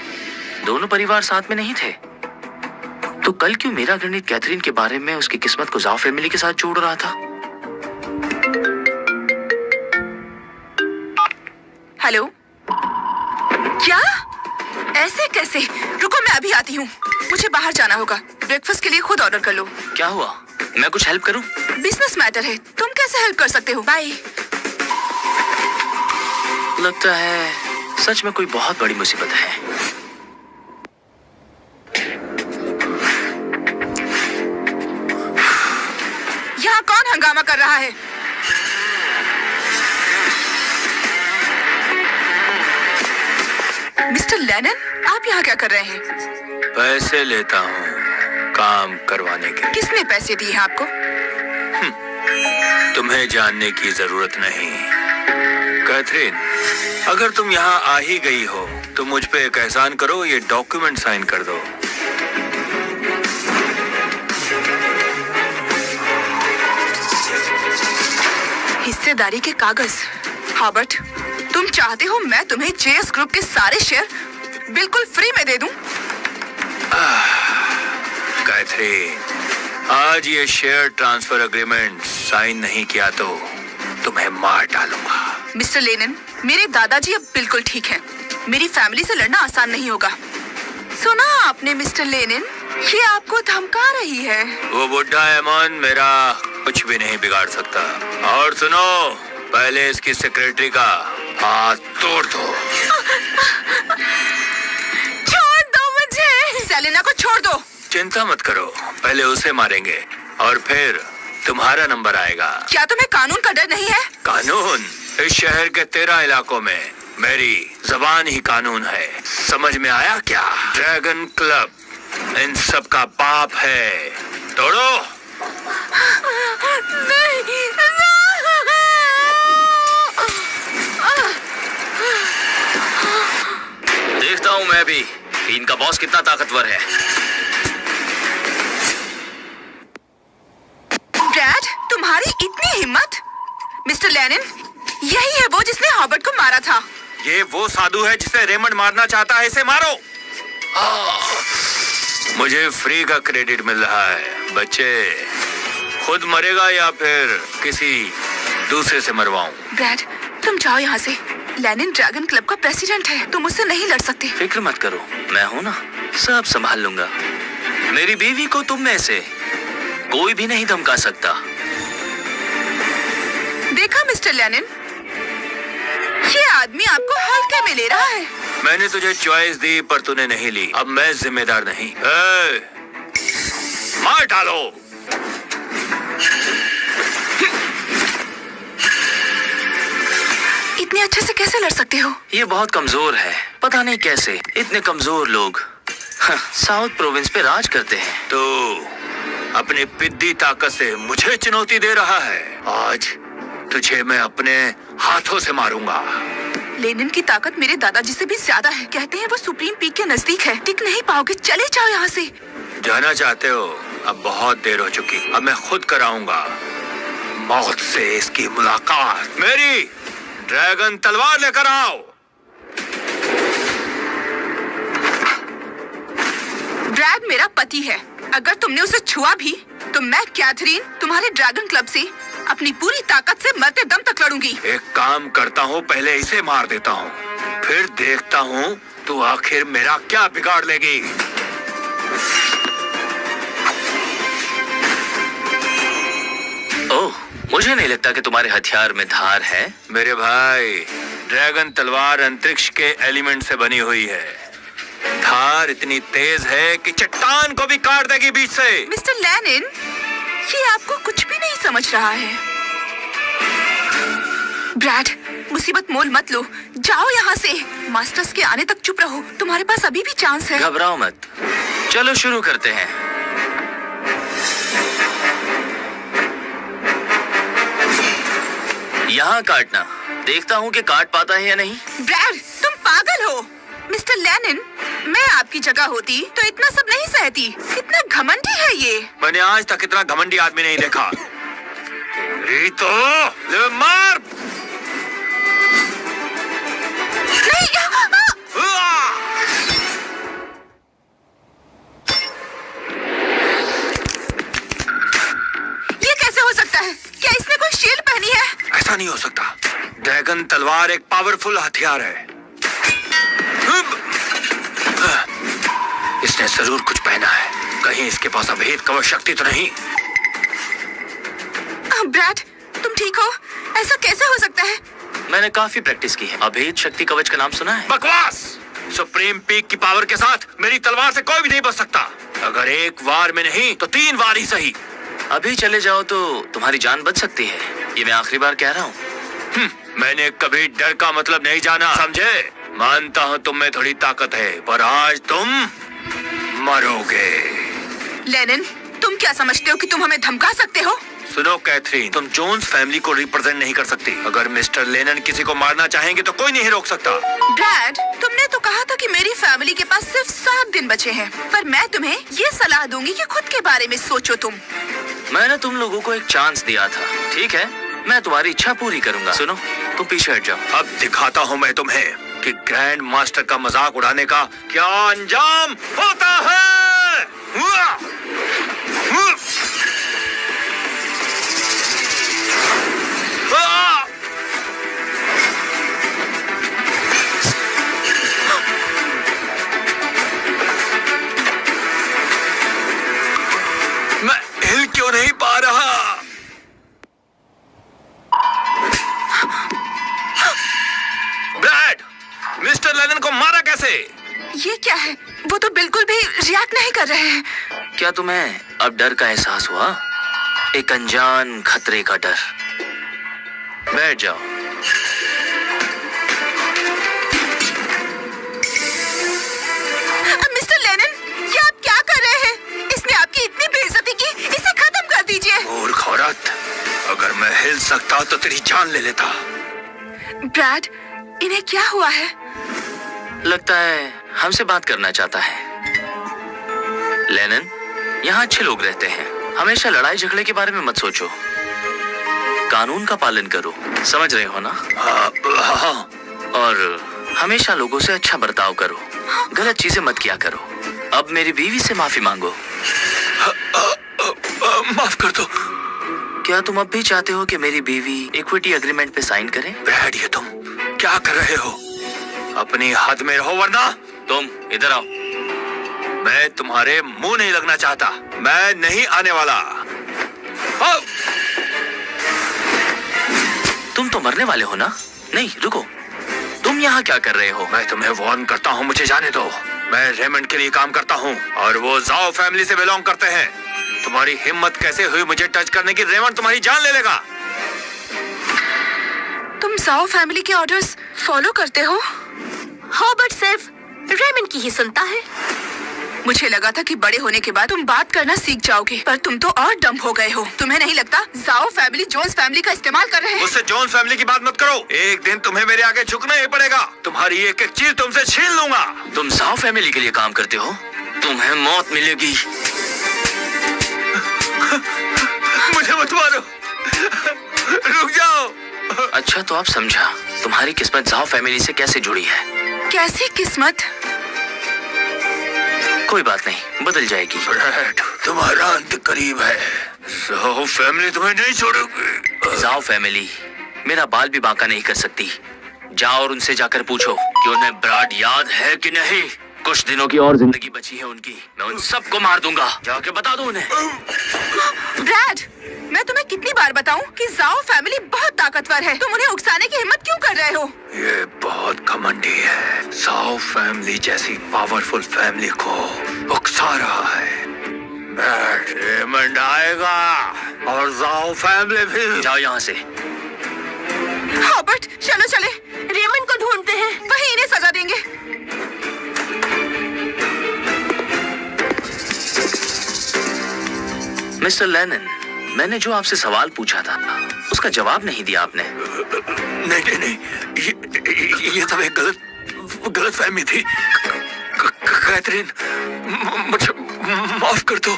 दोनों परिवार साथ में नहीं थे, तो कल क्यों मेरा गणित कैथरीन के बारे में उसकी किस्मत को जाओ फैमिली के साथ जोड़ रहा था? हेलो, क्या? ऐसे कैसे? रुको, मैं अभी आती हूँ। मुझे बाहर जाना होगा। ब्रेकफास्ट के लिए खुद ऑर्डर कर लो। क्या हुआ? मैं कुछ हेल्प करूँ? बिजनेस मैटर है, तुम कैसे हेल्प कर सकते हो? बाय। लगता है सच में कोई बहुत बड़ी मुसीबत है। यहाँ कौन हंगामा कर रहा है? मिस्टर लेनन, आप यहाँ क्या कर रहे हैं? पैसे लेता हूँ। काम करवाने के। किसने पैसे दिए हैं आपको? तुम्हें जानने की जरूरत नहीं। कैथरीन, अगर तुम यहाँ आ ही गई हो तो मुझ पे एक एहसान करो, ये डॉक्यूमेंट साइन कर दो। हिस्सेदारी के कागज। हॉबर्ट, तुम चाहते हो मैं तुम्हें जेएस ग्रुप के सारे शेयर बिल्कुल फ्री में दे दूं? कैथरीन, आज ये शेयर ट्रांसफर एग्रीमेंट साइन नहीं किया तो तुम्हें मार डालूंगा। मिस्टर लेनिन, मेरे दादाजी अब बिल्कुल ठीक हैं। मेरी फैमिली से लड़ना आसान नहीं होगा। सुना आपने मिस्टर लेनिन, ये आपको धमका रही है। वो बुढ़ा एमन मेरा कुछ भी नहीं बिगाड़ सकता। और सुनो, पहले इसकी सेक्रेटरी का हाथ तोड़ दो। छोड़ दो मुझे। सेलेना को छोड़ दो। चिंता मत करो, पहले उसे मारेंगे और फिर तुम्हारा नंबर आएगा। क्या तुम्हें कानून का डर नहीं है? कानून? इस शहर के 13 इलाकों में मेरी जबान ही कानून है। समझ में आया क्या? ड्रैगन क्लब इन सब का बाप है। तोड़ो। नहीं, देखता हूँ मैं भी इनका बॉस कितना ताकतवर है। ब्रैड, तुम्हारी इतनी हिम्मत? मिस्टर लेनिन, यही है वो जिसने हॉबर्ट को मारा था। ये वो साधु है जिसे रेमंड मारना चाहता है, इसे मारो। मुझे फ्री का क्रेडिट मिल रहा है। बच्चे, खुद मरेगा या फिर किसी दूसरे से मरवाऊं? ब्रैड, तुम जाओ यहाँ से। लेनिन ड्रैगन क्लब का प्रेसिडेंट है, तुम उससे नहीं लड़ सकते। फिक्र मत करो, मैं हूं ना, सब संभाल लूंगा। मेरी बीवी को तुम में से कोई भी नहीं धमका सकता। देखा मिस्टर लेनिन, ये आदमी आपको हल्के में ले रहा है। मैंने तुझे चॉइस दी पर तूने नहीं ली। अब मैं जिम्मेदार नहीं। मार डालो। इतने अच्छे से कैसे लड़ सकते हो? ये बहुत कमजोर है, पता नहीं कैसे इतने कमजोर लोग साउथ प्रोविंस पे राज करते हैं। तो अपनी पिद्दी ताकत से मुझे चुनौती दे रहा है। आज तुझे मैं अपने हाथों से मारूंगा। लेनिन की ताकत मेरे दादाजी से भी ज्यादा है। कहते हैं वो सुप्रीम पीक के नजदीक है। टिक नहीं पाओगे, चले जाओ यहाँ से। जाना चाहते हो? अब बहुत देर हो चुकी। अब मैं खुद कराऊंगा मौत से इसकी मुलाकात। मेरी ड्रैगन तलवार लेकर आओ। ब्रैड मेरा पति है। अगर तुमने उसे छुआ भी तो मैं कैथरीन तुम्हारे ड्रैगन क्लब से अपनी पूरी ताकत से मरते दम तक लड़ूंगी। एक काम करता हूँ, पहले इसे मार देता हूँ, फिर देखता हूँ तू आखिर मेरा क्या बिगाड़ लेगी। ओह, मुझे नहीं लगता कि तुम्हारे हथियार में धार है। मेरे भाई, ड्रैगन तलवार अंतरिक्ष के एलिमेंट से बनी हुई है। धार इतनी तेज है कि चट्टान को भी काट देगी बीच से। मिस्टर लेनिन, ये आपको कुछ भी नहीं समझ रहा है। ब्रैड, मुसीबत मोल मत लो, जाओ यहाँ से। मास्टर्स के आने तक चुप रहो, तुम्हारे पास अभी भी चांस है। घबराओ मत, चलो शुरू करते हैं। यहाँ काटना, देखता हूँ कि काट पाता है या नहीं। ब्रैड, तुम पागल हो। मिस्टर लेनिन, मैं आपकी जगह होती तो इतना सब नहीं सहती। कितना घमंडी है ये। मैंने आज तक इतना घमंडी आदमी नहीं देखा। तेरी तो ले मार। नहीं, ये कैसे हो सकता है? क्या इसने कोई शील्ड पहनी है? ऐसा नहीं हो सकता। ड्रैगन तलवार एक पावरफुल हथियार है। इसने जरूर कुछ पहना है। कहीं इसके पास अभेद कवच शक्ति तो नहीं? ब्रैड, तुम ठीक हो? ऐसा कैसे हो सकता है? मैंने काफी प्रैक्टिस की है। अभेद शक्ति कवच का नाम सुना है? बकवास। सुप्रीम पीक की पावर के साथ मेरी तलवार से कोई भी नहीं बच सकता। अगर एक वार में नहीं तो 3 बार ही सही। अभी चले जाओ तो तुम्हारी जान बच सकती है। ये मैं आखिरी बार कह रहा हूँ। मैंने कभी डर का मतलब नहीं जाना, समझे? मानता हूँ तुम में थोड़ी ताकत है, पर आज तुम मरोगे। लेनिन, तुम क्या समझते हो कि तुम हमें धमका सकते हो? सुनो कैथरीन, तुम जोन्स फैमिली को रिप्रेजेंट नहीं कर सकती। अगर मिस्टर लेनन किसी को मारना चाहेंगे तो कोई नहीं रोक सकता। ब्रैड, तुमने तो कहा था कि मेरी फैमिली के पास सिर्फ 7 दिन बचे हैं, पर मैं तुम्हें ये सलाह दूंगी कि खुद के बारे में सोचो तुम। मैंने तुम लोगों को एक चांस दिया था, ठीक है? मैं तुम्हारी इच्छा पूरी करूंगा। सुनो, तुम पीछे हट जाओ। अब दिखाता हूँ मैं तुम्हें कि ग्रैंड मास्टर का मजाक उड़ाने का क्या अंजाम होता है। मैं हिल क्यों नहीं पा रहा? ब्रैड, मिस्टर लेनन को मारा कैसे? ये क्या है? वो तो बिल्कुल भी रिएक्ट नहीं कर रहे हैं। क्या तुम्हें अब डर का एहसास हुआ? एक अनजान खतरे का डर। बैठ जाओ। मिस्टर लेनन, ये आप क्या कर रहे हैं? इसने आपकी इतनी बेइज्जती की, इसे खत्म कर दीजिए। मूर्ख औरत, अगर मैं हिल सकता तो तेरी जान ले लेता। ब्रैड, इन्हें क्या हुआ है? लगता है हमसे बात करना चाहता है। लेनन, यहाँ अच्छे लोग रहते हैं। हमेशा लड़ाई झगड़े के बारे में मत सोचो। कानून का पालन करो, समझ रहे हो ना? हाँ। और हमेशा लोगों से अच्छा बर्ताव करो, गलत चीजें मत किया करो। अब मेरी बीवी से माफी मांगो। माफ कर दो। क्या तुम अब भी चाहते हो कि मेरी बीवी इक्विटी एग्रीमेंट पे साइन करे? ब्रैड, ये तुम क्या कर रहे हो? अपनी हद में रहो वरना। तुम इधर आओ। मैं तुम्हारे मुंह नहीं लगना चाहता। मैं नहीं आने वाला। तुम तो मरने वाले हो ना? नहीं, रुको, तुम यहाँ क्या कर रहे हो? मैं तुम्हें वार्न करता हूँ, मुझे जाने दो। मैं रेमंड के लिए काम करता हूँ और वो जाओ फैमिली से बिलोंग करते हैं। तुम्हारी हिम्मत कैसे हुई मुझे टच करने की? रेमंड तुम्हारी जान ले लेगा। तुम जाओ फैमिली के ऑर्डर्स फॉलो करते हो? हॉबर्ट सिर्फ रेमंड की ही सुनता है। मुझे लगा था कि बड़े होने के बाद तुम बात करना सीख जाओगे, पर तुम तो और डम्ब हो गए हो। तुम्हें नहीं लगता जाओ फैमिली जोन्स फैमिली का इस्तेमाल कर रहे हैं? मुझसे जोन्स फैमिली की बात मत करो। एक दिन तुम्हें मेरे आगे झुकना ही पड़ेगा। तुम्हारी एक एक चीज तुमसे छीन लूंगा। तुम जाओ फैमिली के लिए काम करते हो, तुम्हें मौत मिलेगी। मुझे मत मारो, रुक जाओ। अच्छा, तो आप समझा तुम्हारी किस्मत जाओ फैमिली से कैसे जुड़ी है। कैसी किस्मत? कोई बात नहीं, बदल जाएगी। ब्रैड, तुम्हारा अंत करीब है। जाओ फैमिली तुम्हें नहीं छोड़ोगी। जाओ फैमिली मेरा बाल भी बांका नहीं कर सकती। जाओ और उनसे जाकर पूछो कि उन्हें ब्रैड याद है कि नहीं। कुछ दिनों की और जिंदगी बची है उनकी। मैं उन सबको मार दूंगा। जाके बता दो उन्हें। ब्रैड, मैं तुम्हें कितनी बार बताऊं कि जाओ फैमिली बहुत ताकतवर है। तुम उन्हें उकसाने की हिम्मत क्यों कर रहे हो? ये बहुत घमंडी है। जाओ फैमिली जैसी पावरफुल फैमिली को उकसा रहा है। ब्रैड, रेमंड आएगा और जाओ फैमिली भी। जाओ यहाँ से। हॉबर्ट, चलो चले। रेमंड को ढूंढते हैं। वही इन्हें सजा देंगे। मिस्टर लेनन, मैंने जो आपसे सवाल पूछा था उसका जवाब नहीं दिया आपने। नहीं, ये सब एक गलत फहमी थी। कैथरीन, मुझे माफ कर दो।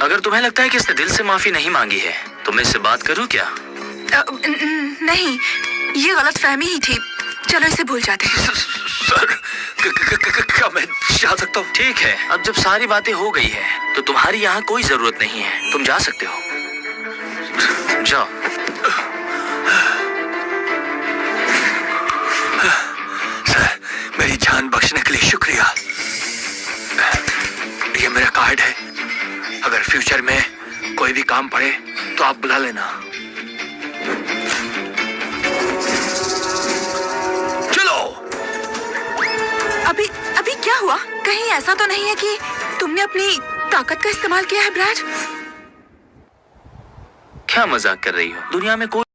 अगर तुम्हें लगता है कि इसने दिल से माफी नहीं मांगी है तो मैं इससे बात करूं क्या? नहीं, ये गलत फहमी ही थी। चलो इसे भूल जाते हैं। सर, क्या मैं जा सकता हूँ? ठीक है, अब जब सारी बातें हो गई है तो तुम्हारी यहाँ कोई जरूरत नहीं है। तुम जा सकते हो, जाओ। सर, मेरी जान बख्शने के लिए शुक्रिया। ये मेरा कार्ड है। अगर फ्यूचर में कोई भी काम पड़े तो आप बुला लेना। अभी क्या हुआ? कहीं ऐसा तो नहीं है कि तुमने अपनी ताकत का इस्तेमाल किया है ब्रैड? क्या मजाक कर रही हो? दुनिया में कोई